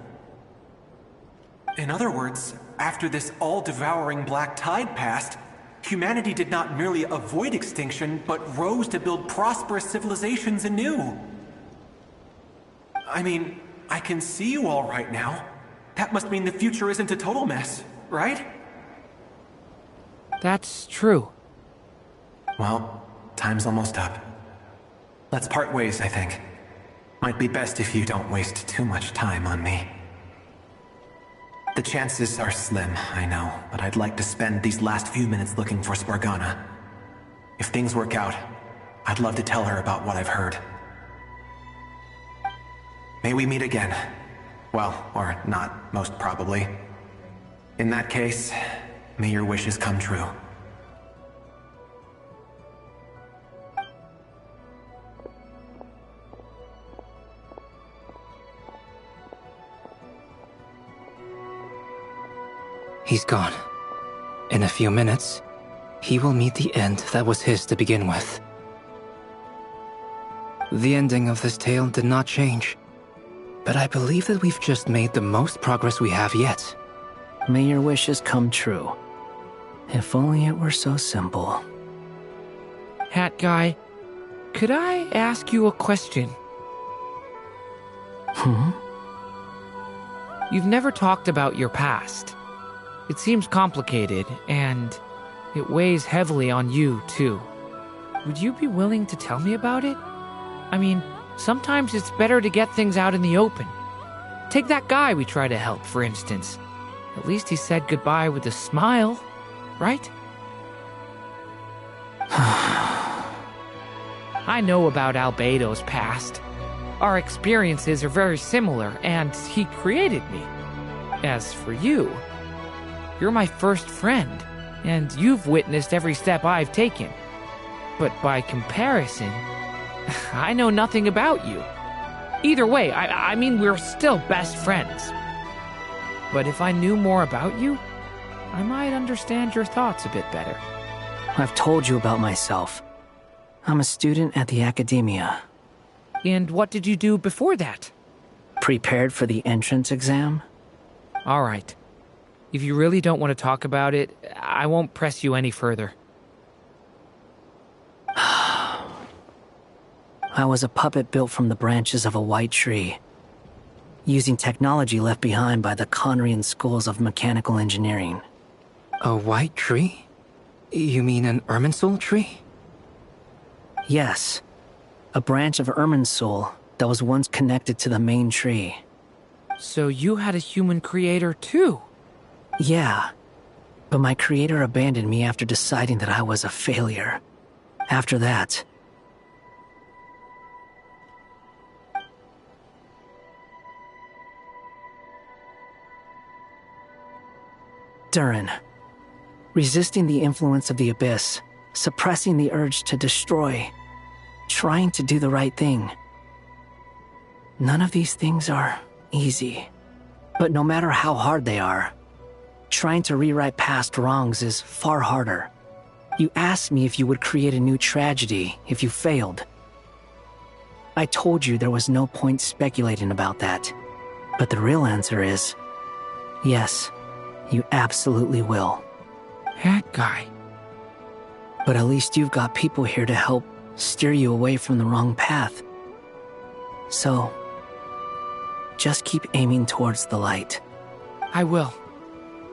In other words, after this all-devouring black tide passed, humanity did not merely avoid extinction, but rose to build prosperous civilizations anew. I mean, I can see you all right now. That must mean the future isn't a total mess, right? That's true. Well, time's almost up. Let's part ways, I think. Might be best if you don't waste too much time on me. The chances are slim, I know, but I'd like to spend these last few minutes looking for Spargana. If things work out, I'd love to tell her about what I've heard. May we meet again. Well, or not, most probably. In that case, may your wishes come true. He's gone. In a few minutes, he will meet the end that was his to begin with. The ending of this tale did not change, but I believe that we've just made the most progress we have yet. May your wishes come true. If only it were so simple. Hat Guy, could I ask you a question? You've never talked about your past. It seems complicated, and it weighs heavily on you, too. Would you be willing to tell me about it? I mean, sometimes it's better to get things out in the open. Take that guy we try to help, for instance. At least he said goodbye with a smile, right? I know about Albedo's past. Our experiences are very similar, and he created me. As for you, you're my first friend, and you've witnessed every step I've taken. But by comparison, I know nothing about you. Either way, I mean, we're still best friends. But if I knew more about you, I might understand your thoughts a bit better. I've told you about myself. I'm a student at the academia. And what did you do before that? Prepared for the entrance exam? All right. If you really don't want to talk about it, I won't press you any further. I was a puppet built from the branches of a white tree, using technology left behind by the Conrian schools of mechanical engineering. A white tree? You mean an Irminsul tree? Yes. A branch of Irminsul that was once connected to the main tree. So you had a human creator too? Yeah. But my creator abandoned me after deciding that I was a failure. After that... Durin. Resisting the influence of the Abyss, suppressing the urge to destroy, trying to do the right thing. None of these things are easy. But no matter how hard they are, trying to rewrite past wrongs is far harder. You asked me if you would create a new tragedy if you failed. I told you there was no point speculating about that. But the real answer is, yes, you absolutely will. That guy. But at least you've got people here to help steer you away from the wrong path. So, just keep aiming towards the light. I will.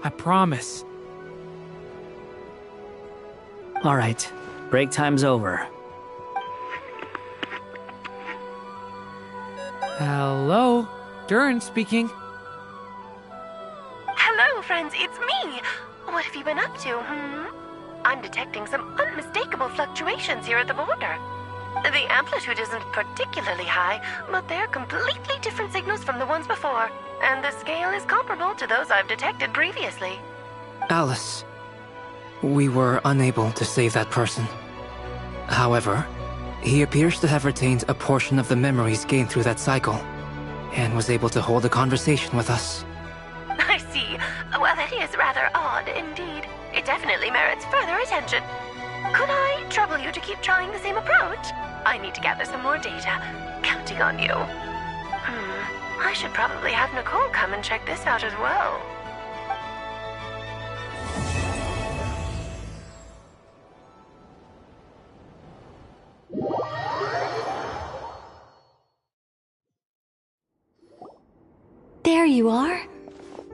I promise. All right, break time's over. Hello? Durin speaking. Hello, friends, it's me. What have you been up to, I'm detecting some unmistakable fluctuations here at the border. The amplitude isn't particularly high, but they're completely different signals from the ones before, and the scale is comparable to those I've detected previously. Alice, we were unable to save that person. However, he appears to have retained a portion of the memories gained through that cycle, and was able to hold a conversation with us. I see. Well, that is rather odd indeed. It definitely merits further attention. Could I trouble you to keep trying the same approach? I need to gather some more data. Counting on you. I should probably have Nicole come and check this out as well. There you are.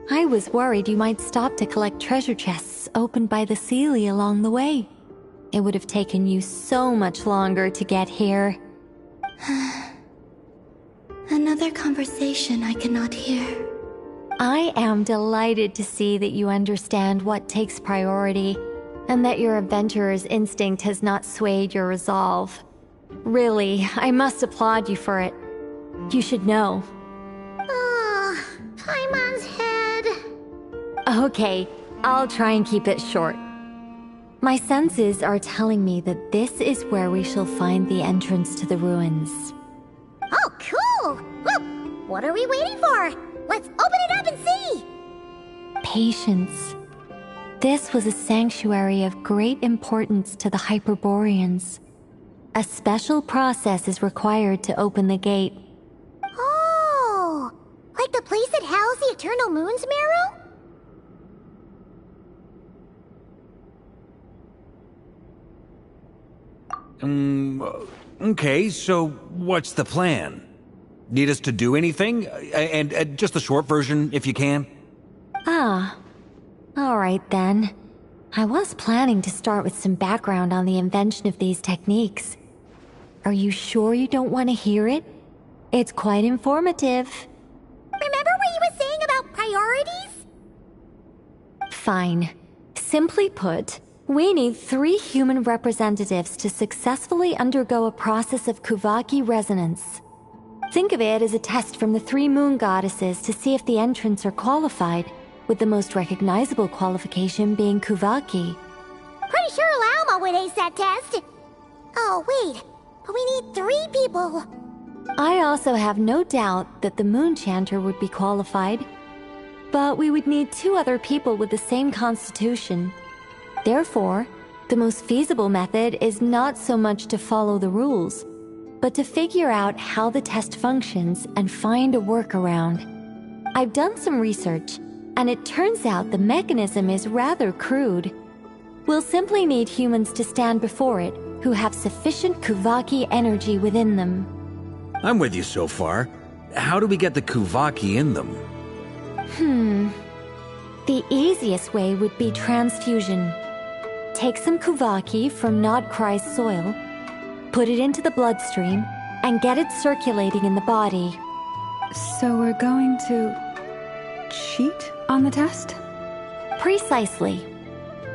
I was worried you might stop to collect treasure chests opened by the Seelie along the way. It would have taken you so much longer to get here. Another conversation I cannot hear. I am delighted to see that you understand what takes priority, and that your adventurer's instinct has not swayed your resolve. Really, I must applaud you for it. You should know. Paimon's head. Okay, I'll try and keep it short. My senses are telling me that this is where we shall find the entrance to the ruins. Oh, cool! Well, what are we waiting for? Let's open it up and see! Patience. This was a sanctuary of great importance to the Hyperboreans. A special process is required to open the gate. Oh! Like the place that housed the Eternal Moon's marrow? Okay, so what's the plan? Need us to do anything? And just the short version, if you can. Ah. Alright then. I was planning to start with some background on the invention of these techniques. Are you sure you don't want to hear it? It's quite informative. Remember what you were saying about priorities? Fine. Simply put, we need 3 human representatives to successfully undergo a process of Kuvaki resonance. Think of it as a test from the 3 moon goddesses to see if the entrants are qualified, with the most recognizable qualification being Kuvaki. Pretty sure Lauma would ace that test. Oh, wait. But we need 3 people. I also have no doubt that the Moon Chanter would be qualified. But we would need 2 other people with the same constitution. Therefore, the most feasible method is not so much to follow the rules, but to figure out how the test functions and find a workaround. I've done some research, and it turns out the mechanism is rather crude. We'll simply need humans to stand before it who have sufficient Kuvaki energy within them. I'm with you so far. How do we get the Kuvaki in them? The easiest way would be transfusion. Take some Kuvaki from Nodkrai's soil, put it into the bloodstream, and get it circulating in the body. So we're going to cheat on the test? Precisely.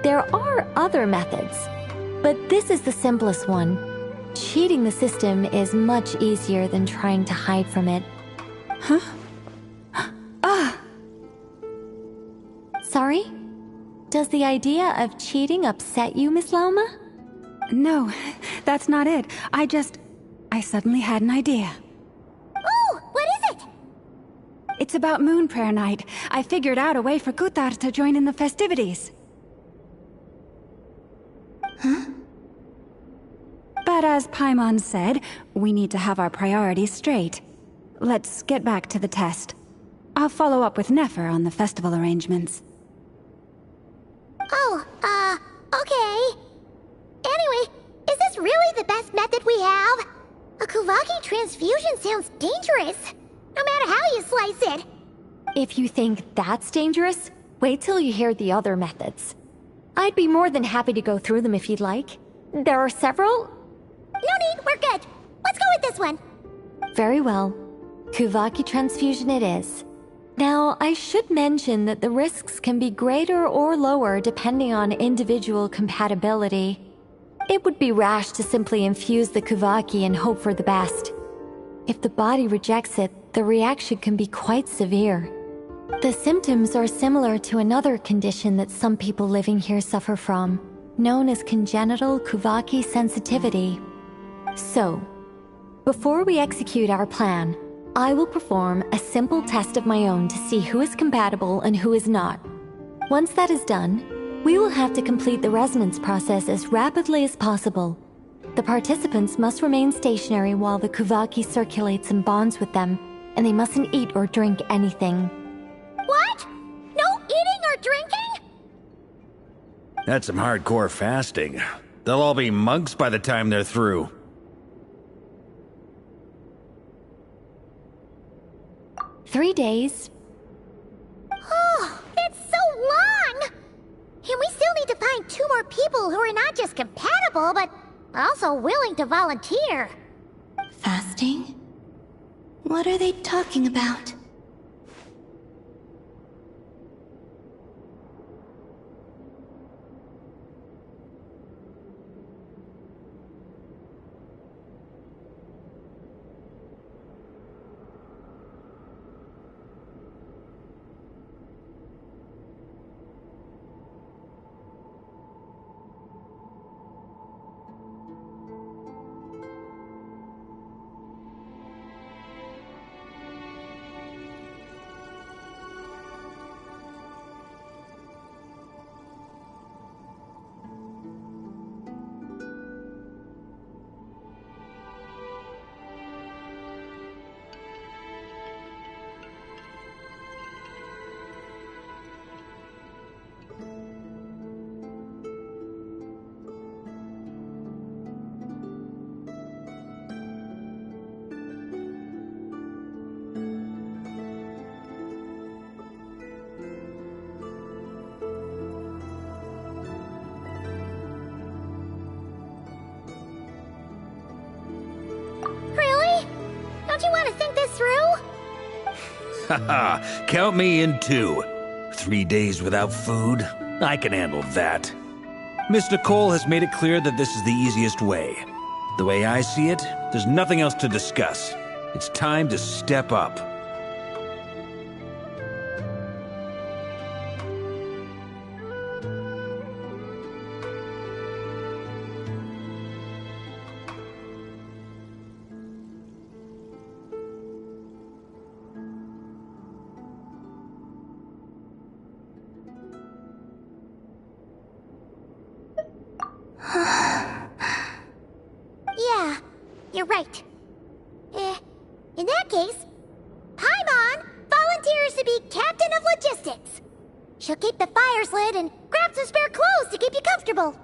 There are other methods, but this is the simplest one. Cheating the system is much easier than trying to hide from it. Huh? Sorry? Does the idea of cheating upset you, Miss Lauma? No, that's not it. I suddenly had an idea. Oh, what is it? It's about Moon Prayer Night. I figured out a way for Kutar to join in the festivities. Huh? But as Paimon said, we need to have our priorities straight. Let's get back to the test. I'll follow up with Nefer on the festival arrangements. Oh, okay. Anyway, is this really the best method we have? A Kuvaki transfusion sounds dangerous, no matter how you slice it. If you think that's dangerous, wait till you hear the other methods. I'd be more than happy to go through them if you'd like. There are several. No need, we're good. Let's go with this one. Very well. Kuvaki transfusion it is. Now, I should mention that the risks can be greater or lower depending on individual compatibility. It would be rash to simply infuse the Kuvaki and hope for the best. If the body rejects it, the reaction can be quite severe. The symptoms are similar to another condition that some people living here suffer from, known as congenital Kuvaki sensitivity. So, before we execute our plan, I will perform a simple test of my own to see who is compatible and who is not. Once that is done, we will have to complete the resonance process as rapidly as possible. The participants must remain stationary while the Kuvaki circulates and bonds with them, and they mustn't eat or drink anything. What? No eating or drinking? That's some hardcore fasting. They'll all be monks by the time they're through. 3 days. Oh, it's so long! And we still need to find 2 more people who are not just compatible, but also willing to volunteer. Fasting? What are they talking about? Really? Don't you want to think this through? Haha, count me in too. 3 days without food? I can handle that. Miss Nicole has made it clear that this is the easiest way. The way I see it, there's nothing else to discuss. It's time to step up. you're right. In that case, Paimon volunteers to be Captain of Logistics. She'll keep the fires lit and grab some spare clothes to keep you comfortable.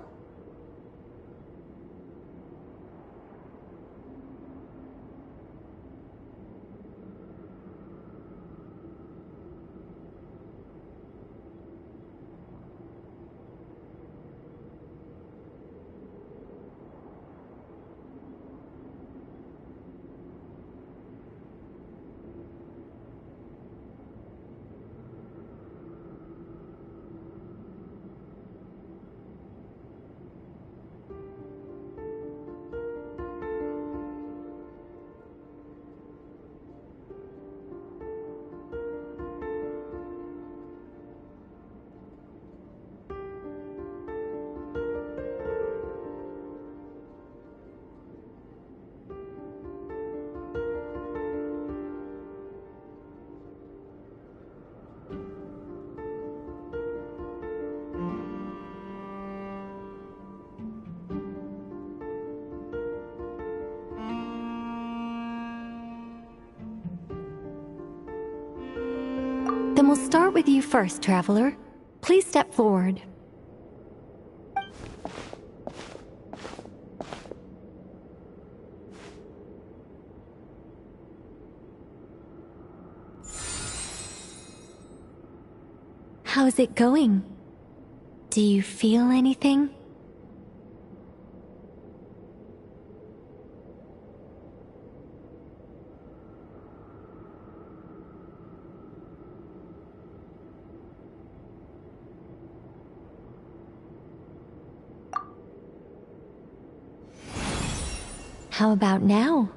Then we'll start with you first, Traveler. Please step forward. How's it going? Do you feel anything? How about now?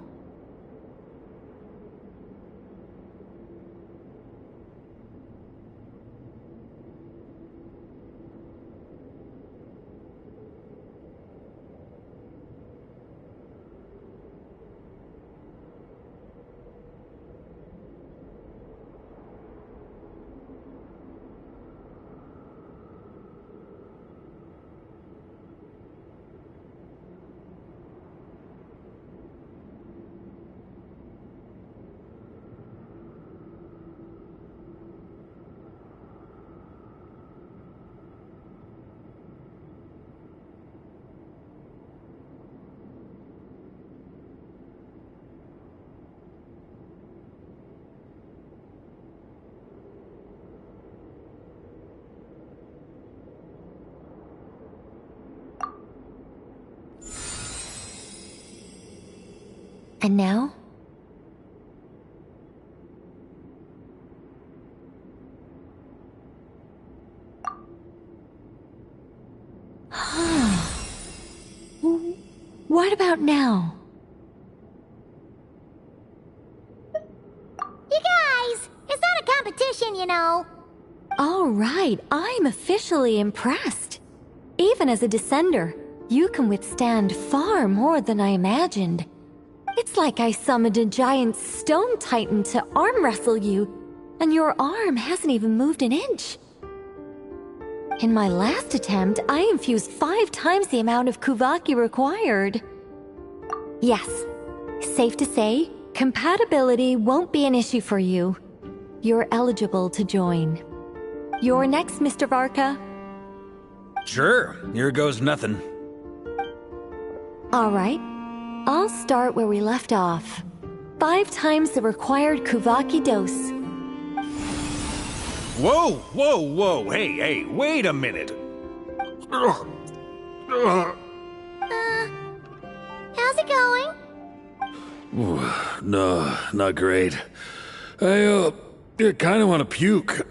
And now? What about now? You guys, it's not a competition, you know. All right, I'm officially impressed. Even as a descender, you can withstand far more than I imagined. It's like I summoned a giant stone titan to arm wrestle you, and your arm hasn't even moved an inch. In my last attempt, I infused 5 times the amount of Kuvaki required. Yes, safe to say, compatibility won't be an issue for you. You're eligible to join. You're next, Mr. Varka. Sure, here goes nothing. All right, I'll start where we left off. 5 times the required Kuvaki dose. Whoa, whoa, whoa, hey, wait a minute. How's it going? No, not great. I kind of want to puke.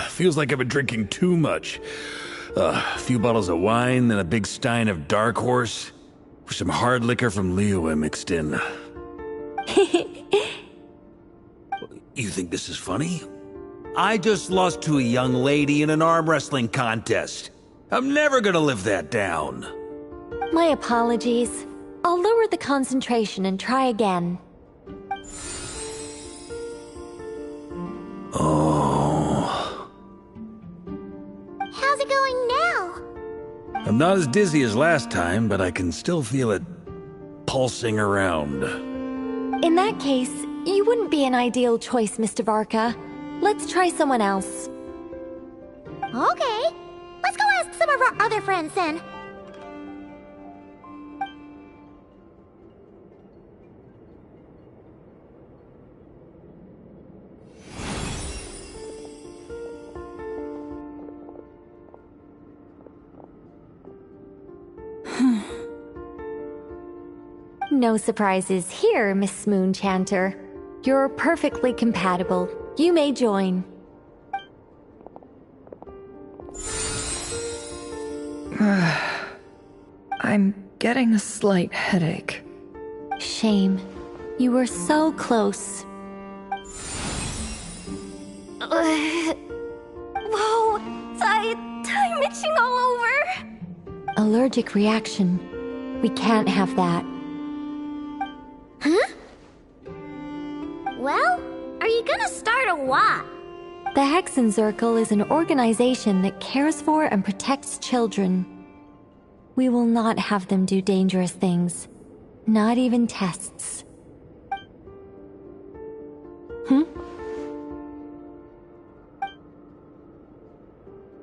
Feels like I've been drinking too much. A few bottles of wine, then a big stein of Dark Horse. With some hard liquor from Liyue mixed in. You think this is funny? I just lost to a young lady in an arm wrestling contest. I'm never gonna live that down. My apologies. I'll lower the concentration and try again. Oh. How's it going now? I'm not as dizzy as last time, but I can still feel it pulsing around. In that case, you wouldn't be an ideal choice, Mr. Varka. Let's try someone else. Okay. Let's go ask some of our other friends then. No surprises here, Miss Moonchanter. You're perfectly compatible. You may join. I'm getting a slight headache. Shame. You were so close. Whoa! I'm itching all over! Allergic reaction. We can't have that. Huh? Well, are you gonna start a what? The Hexenzirkel is an organization that cares for and protects children. We will not have them do dangerous things. Not even tests.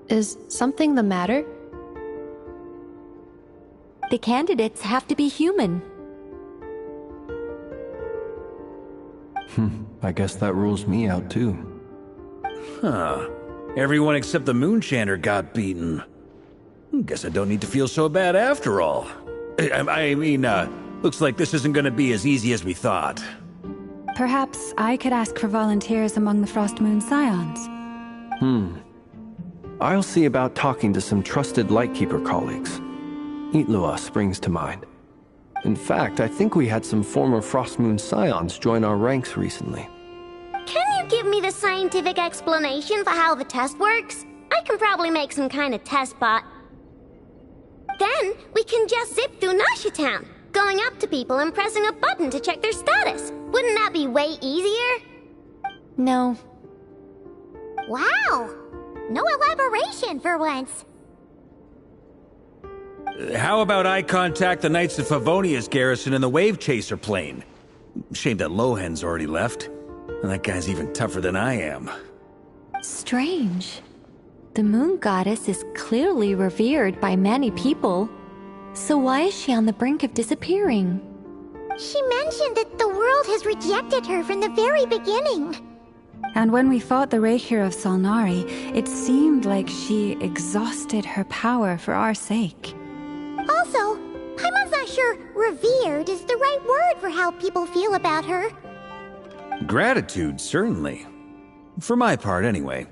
Is something the matter? The candidates have to be human. I guess that rules me out too. Huh. Everyone except the Moonchanter got beaten. Guess I don't need to feel so bad after all. I mean, looks like this isn't gonna be as easy as we thought. Perhaps I could ask for volunteers among the Frost Moon Scions. I'll see about talking to some trusted Lightkeeper colleagues. Itlua springs to mind. In fact, I think we had some former Frost Moon Scions join our ranks recently. Can you give me the scientific explanation for how the test works? I can probably make some kind of test bot. Then, we can just zip through Nasha Town, going up to people and pressing a button to check their status. Wouldn't that be way easier? No. Wow! No elaboration for once. How about I contact the Knights of Favonia's garrison in the Wave Chaser plane? Shame that Lohan's already left. And that guy's even tougher than I am. Strange. The moon goddess is clearly revered by many people. So why is she on the brink of disappearing? She mentioned that the world has rejected her from the very beginning. And when we fought the Raihir of Salnari, it seemed like she exhausted her power for our sake. Also, Paimon's not sure revered is the right word for how people feel about her. Gratitude, certainly. For my part, anyway.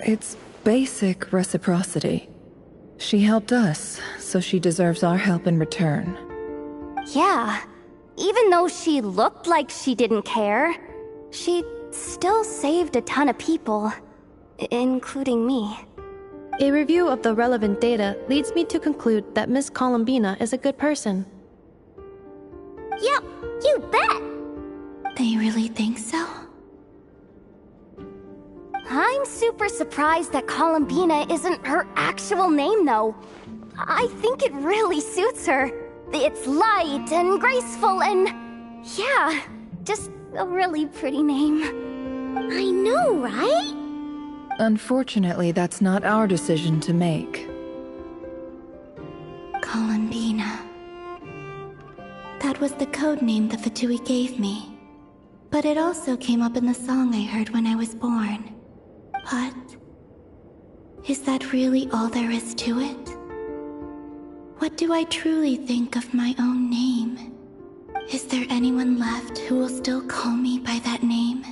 It's basic reciprocity. She helped us, so she deserves our help in return. Yeah. Even though she looked like she didn't care, she still saved a ton of people, including me. A review of the relevant data leads me to conclude that Miss Columbina is a good person. Yep, you bet! They really think so? I'm super surprised that Columbina isn't her actual name, though. I think it really suits her. It's light and graceful and... yeah, just a really pretty name. I know, right? Unfortunately, that's not our decision to make. Columbina. That was the code name the Fatui gave me. But it also came up in the song I heard when I was born. But... is that really all there is to it? What do I truly think of my own name? Is there anyone left who will still call me by that name?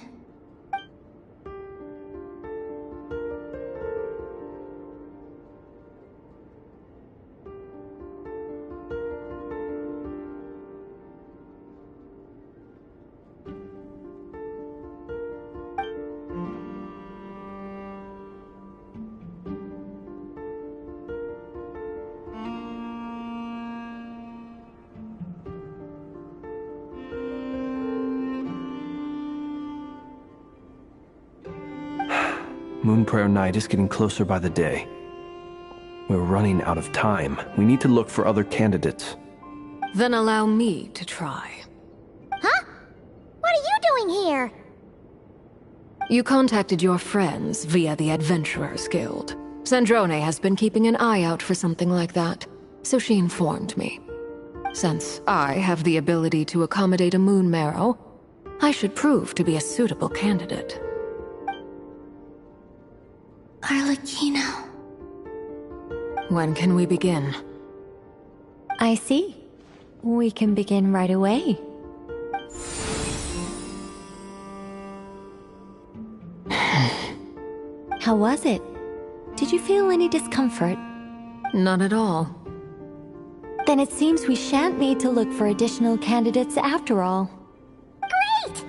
Moonprayer night is getting closer by the day. We're running out of time. We need to look for other candidates. Then allow me to try. Huh? What are you doing here? You contacted your friends via the Adventurers Guild. Sandrone has been keeping an eye out for something like that, so she informed me. Since I have the ability to accommodate a moon marrow, I should prove to be a suitable candidate. Arlecchino. When can we begin? I see. We can begin right away. How was it? Did you feel any discomfort? None at all. Then it seems we shan't need to look for additional candidates after all. Great!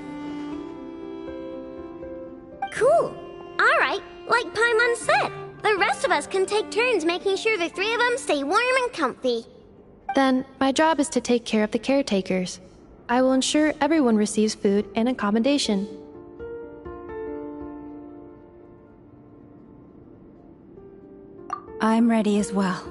Cool. Alright, like Paimon said, the rest of us can take turns making sure the three of them stay warm and comfy. Then, my job is to take care of the caretakers. I will ensure everyone receives food and accommodation. I'm ready as well.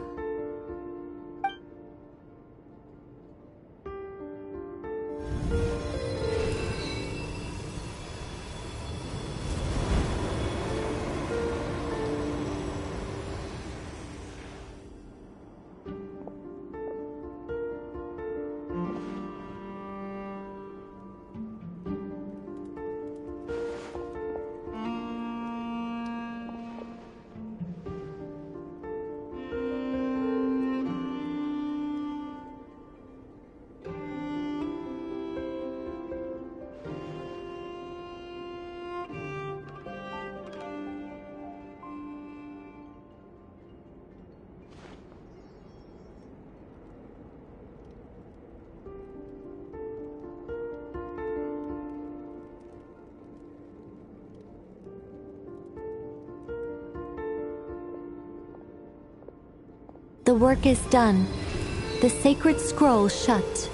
The work is done. The sacred scroll shut.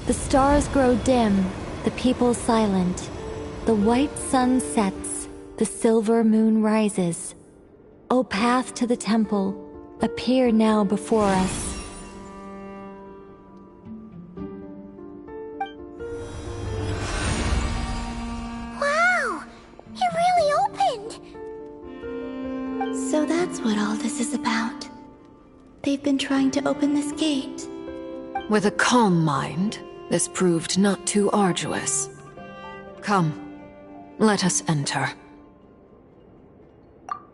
The stars grow dim, the people silent. The white sun sets, the silver moon rises. O path to the temple, appear now before us. Wow! It really opened! So that's what all this is about. They've been trying to open this gate. With a calm mind, this proved not too arduous. Come, let us enter.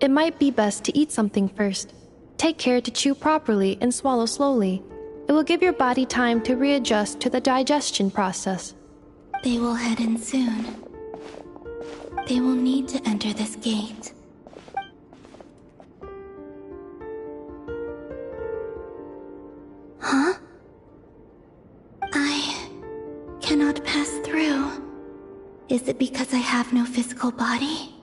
It might be best to eat something first. Take care to chew properly and swallow slowly. It will give your body time to readjust to the digestion process. They will head in soon. They will need to enter this gate. Huh? I cannot pass through. Is it because I have no physical body?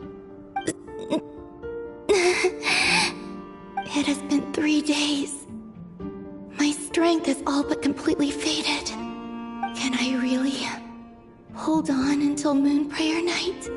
It has been 3 days. My strength is all but completely faded. Can I really hold on until Moon Prayer Night?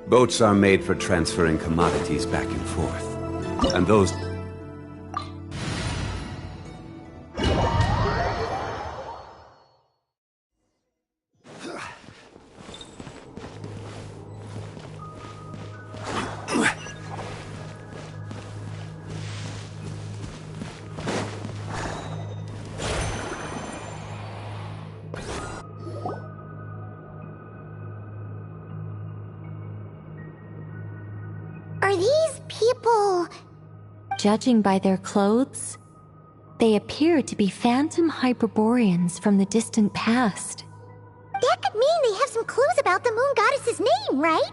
Boats are made for transferring commodities back and forth. And those... people? Judging by their clothes, they appear to be phantom Hyperboreans from the distant past. That could mean they have some clues about the moon goddess's name, right?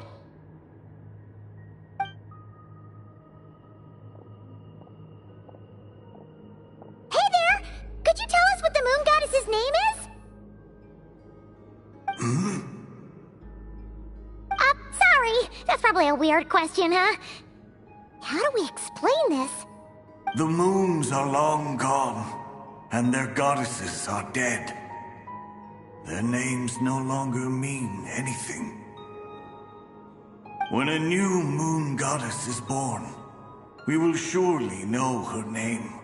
Hey there! Could you tell us what the moon goddess's name is? Sorry. That's probably a weird question, huh? How do we explain this? The moons are long gone, and their goddesses are dead. Their names no longer mean anything. When a new moon goddess is born, we will surely know her name.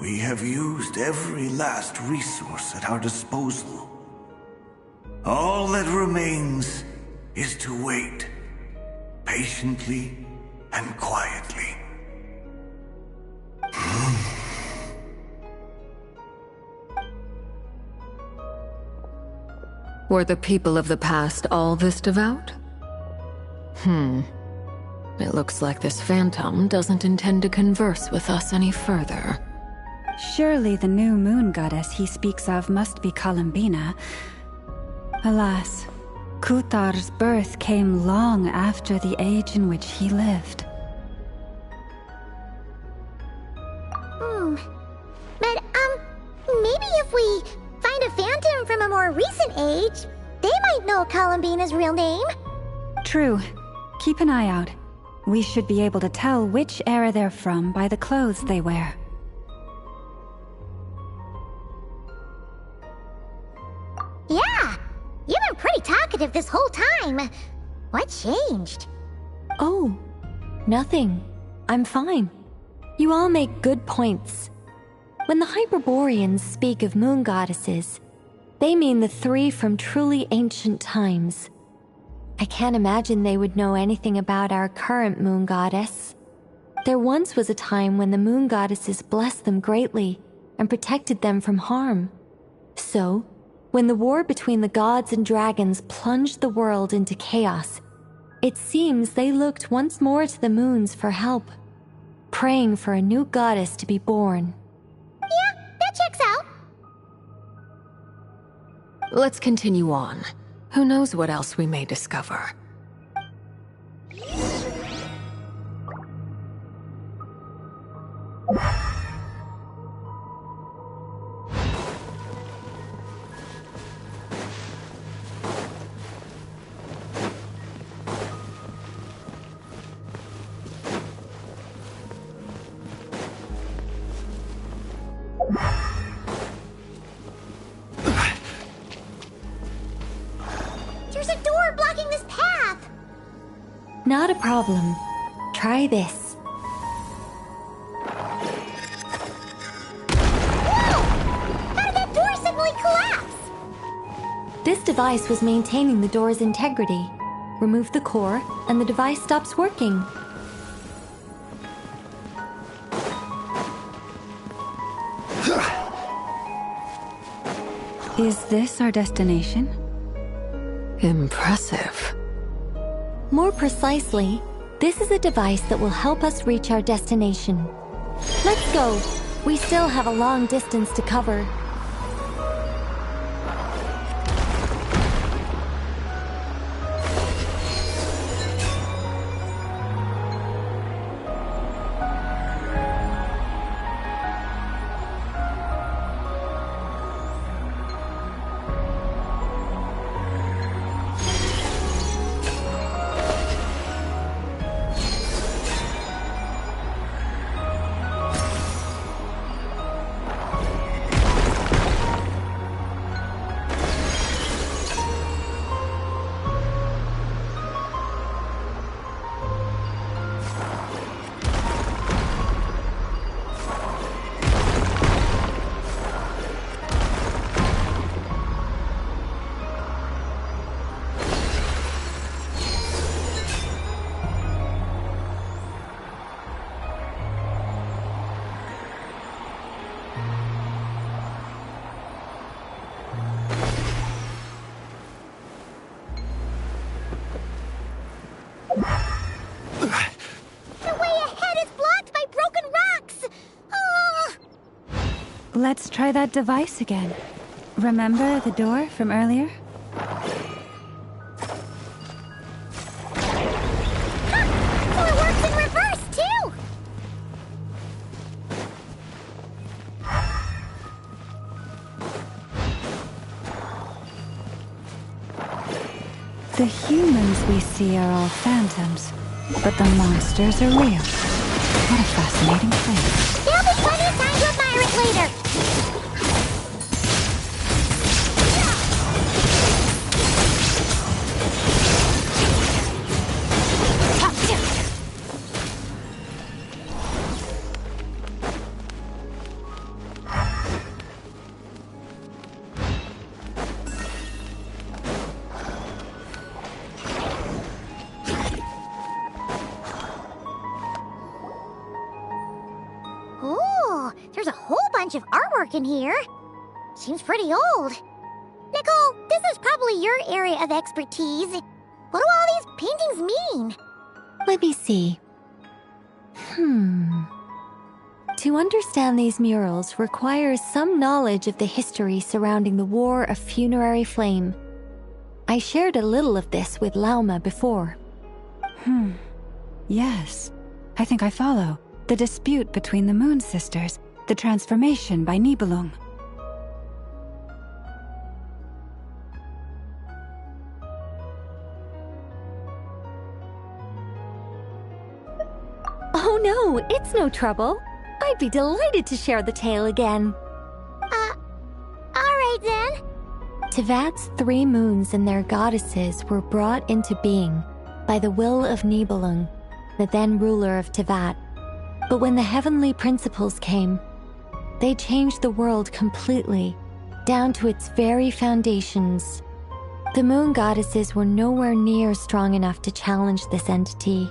We have used every last resource at our disposal. All that remains is to wait, patiently and quietly. Were the people of the past all this devout? It looks like this phantom doesn't intend to converse with us any further. Surely the new moon goddess he speaks of must be Columbina. Alas, Kutar's birth came long after the age in which he lived. But, maybe if we find a phantom from a more recent age, they might know Columbina's real name. True. Keep an eye out. We should be able to tell which era they're from by the clothes they wear. Yeah! You've been pretty talkative this whole time. What changed? Oh, nothing. I'm fine. You all make good points. When the Hyperboreans speak of moon goddesses, they mean the three from truly ancient times. I can't imagine they would know anything about our current moon goddess. There once was a time when the moon goddesses blessed them greatly and protected them from harm. So, when the war between the gods and dragons plunged the world into chaos, it seems they looked once more to the moons for help, praying for a new goddess to be born. Yeah, that checks out. Let's continue on. Who knows what else we may discover? There's a door blocking this path. Not a problem. Try this. Whoa! How did that door suddenly collapse? This device was maintaining the door's integrity. Remove the core, and the device stops working. Is this our destination? Impressive. More precisely, this is a device that will help us reach our destination. Let's go. We still have a long distance to cover. Let's try that device again. Remember the door from earlier? So it works in reverse, too! The humans we see are all phantoms, but the monsters are real. What a fascinating place. There'll be plenty of time to admire it later! Ooh, there's a whole bunch of artwork in here. Seems pretty old. Nicole, this is probably your area of expertise. What do all these paintings mean? Let me see. To understand these murals requires some knowledge of the history surrounding the War of Funerary Flame. I shared a little of this with Lauma before. Yes, I think I follow. The dispute between the Moon Sisters, the transformation by Nibelung. Oh no, it's no trouble. I'd be delighted to share the tale again. Alright then. Tevat's 3 moons and their goddesses were brought into being by the will of Nibelung, the then ruler of Tevat. But when the heavenly principles came, they changed the world completely, down to its very foundations. The moon goddesses were nowhere near strong enough to challenge this entity.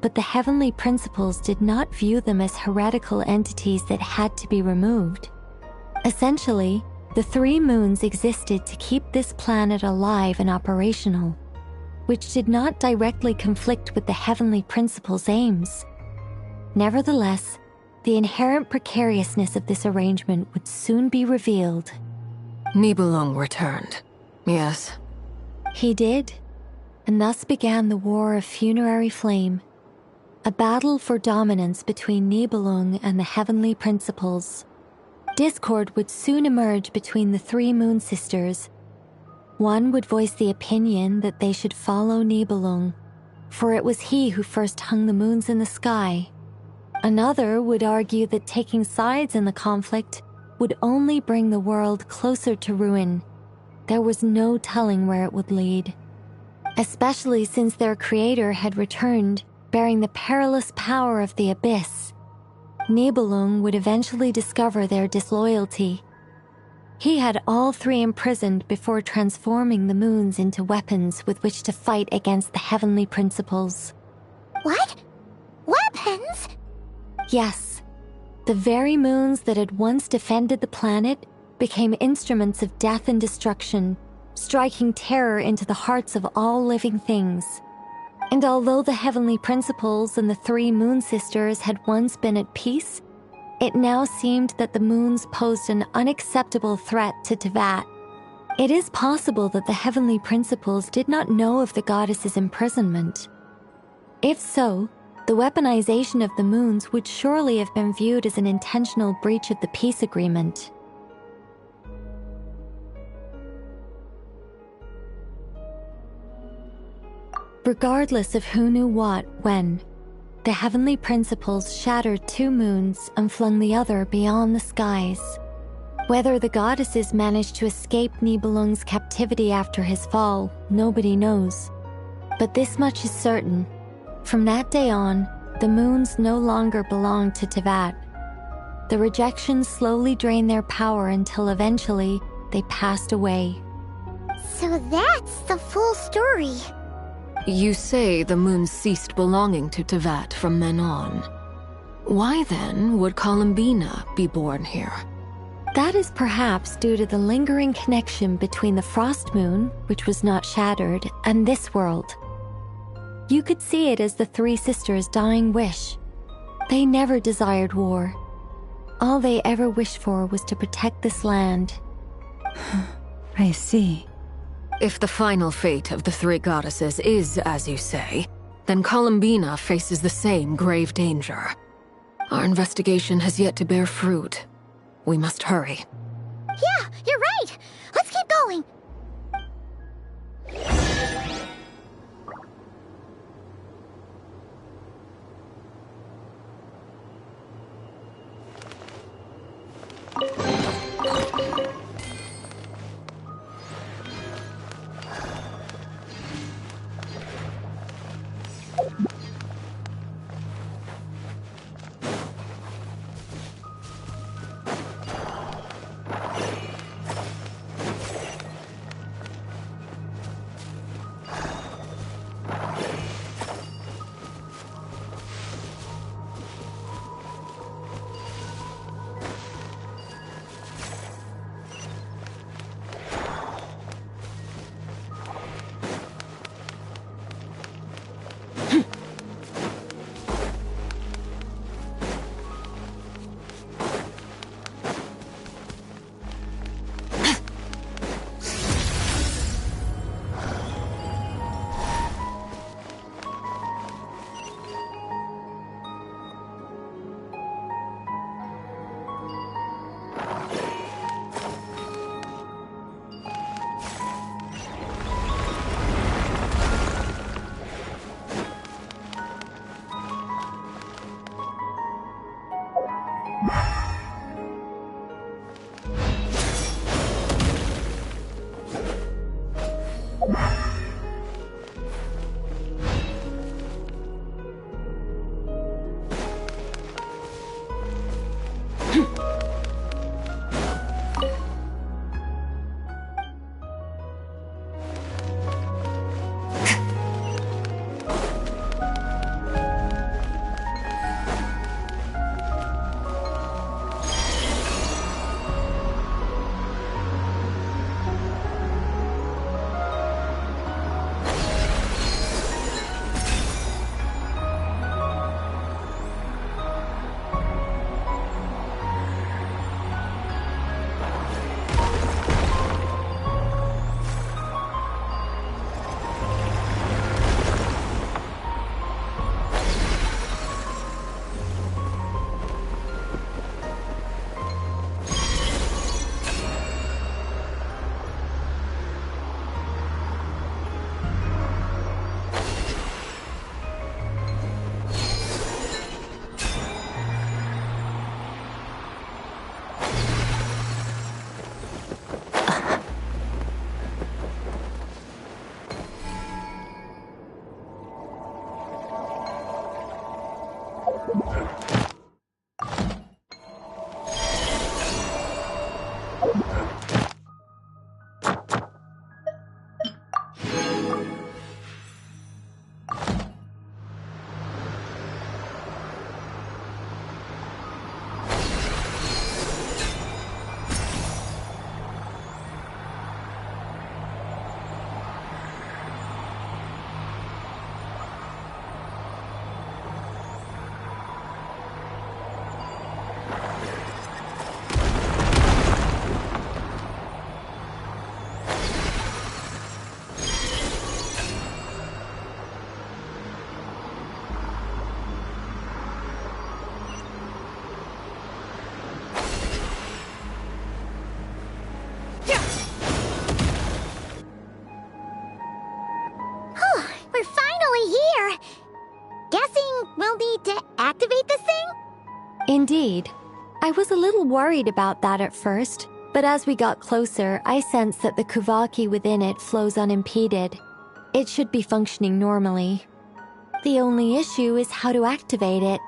But the heavenly principles did not view them as heretical entities that had to be removed. Essentially, the 3 moons existed to keep this planet alive and operational, which did not directly conflict with the heavenly principles' aims. Nevertheless, the inherent precariousness of this arrangement would soon be revealed. Nibelung returned. Yes. He did, and thus began the War of Funerary Flame, a battle for dominance between Nibelung and the heavenly principles. Discord would soon emerge between the 3 moon sisters. One would voice the opinion that they should follow Nibelung, for it was he who first hung the moons in the sky. Another would argue that taking sides in the conflict would only bring the world closer to ruin. There was no telling where it would lead, especially since their creator had returned, bearing the perilous power of the abyss. Nibelung would eventually discover their disloyalty. He had all 3 imprisoned before transforming the moons into weapons with which to fight against the heavenly principles. What? Weapons? Yes, the very moons that had once defended the planet became instruments of death and destruction, striking terror into the hearts of all living things. And although the heavenly principles and the 3 moon sisters had once been at peace, it now seemed that the moons posed an unacceptable threat to Tevat. It is possible that the heavenly principles did not know of the goddess's imprisonment. If so, the weaponization of the moons would surely have been viewed as an intentional breach of the peace agreement. Regardless of who knew what, when, the heavenly principles shattered 2 moons and flung the other beyond the skies. Whether the goddesses managed to escape Nibelung's captivity after his fall, nobody knows. But this much is certain. From that day on, the moons no longer belonged to Tevat. The rejection slowly drained their power until eventually they passed away. So that's the full story. You say the moon ceased belonging to Tevat from then on. Why then would Columbina be born here? That is perhaps due to the lingering connection between the Frost Moon, which was not shattered, and this world. You could see it as the 3 sisters' dying wish. They never desired war. All they ever wished for was to protect this land. I see. If the final fate of the three goddesses is as you say, then Columbina faces the same grave danger. Our investigation has yet to bear fruit. We must hurry. Yeah, you're right! Let's keep going! We're finally here! Guessing we'll need to activate this thing? Indeed. I was a little worried about that at first, but as we got closer, I sensed that the Kuvaki within it flows unimpeded. It should be functioning normally. The only issue is how to activate it.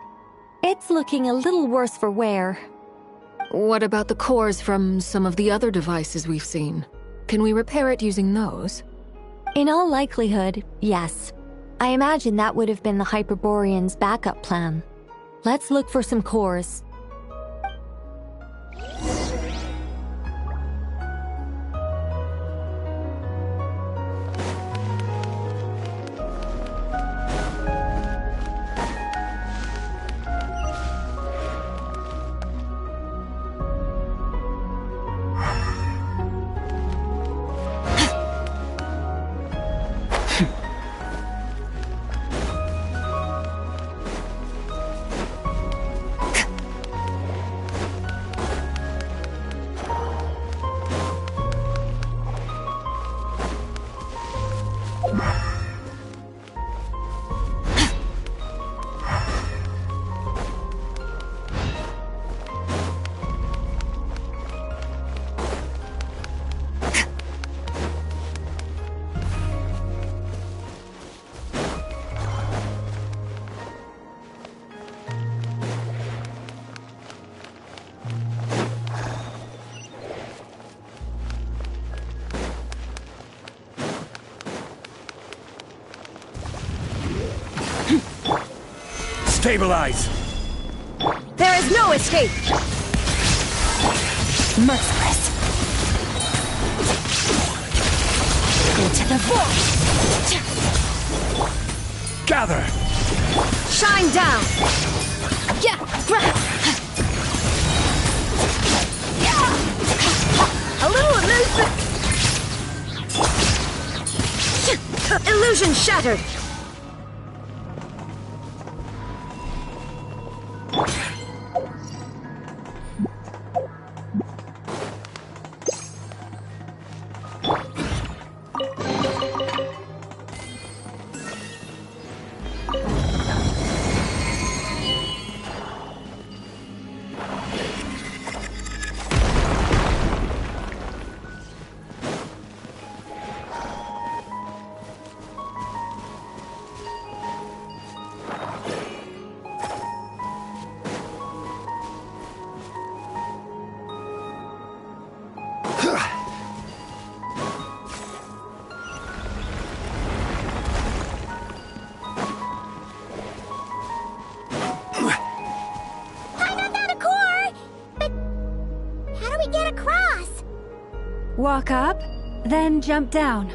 It's looking a little worse for wear. What about the cores from some of the other devices we've seen? Can we repair it using those? In all likelihood, yes. I imagine that would have been the Hyperborean's backup plan. Let's look for some cores. Stabilize! There is no escape! Merciless. Into the void! Gather! Shine down! Yeah! A little illusion! Illusion shattered! Walk up, then jump down.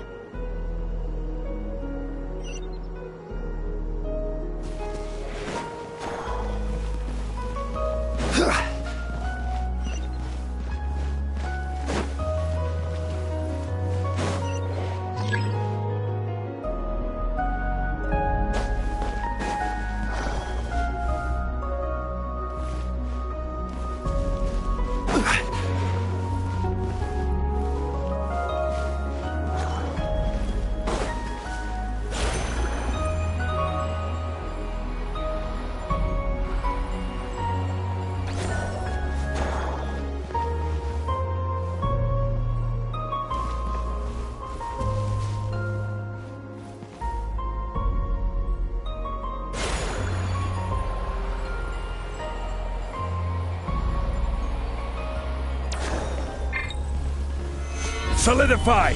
Solidify!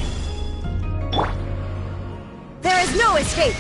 There is no escape!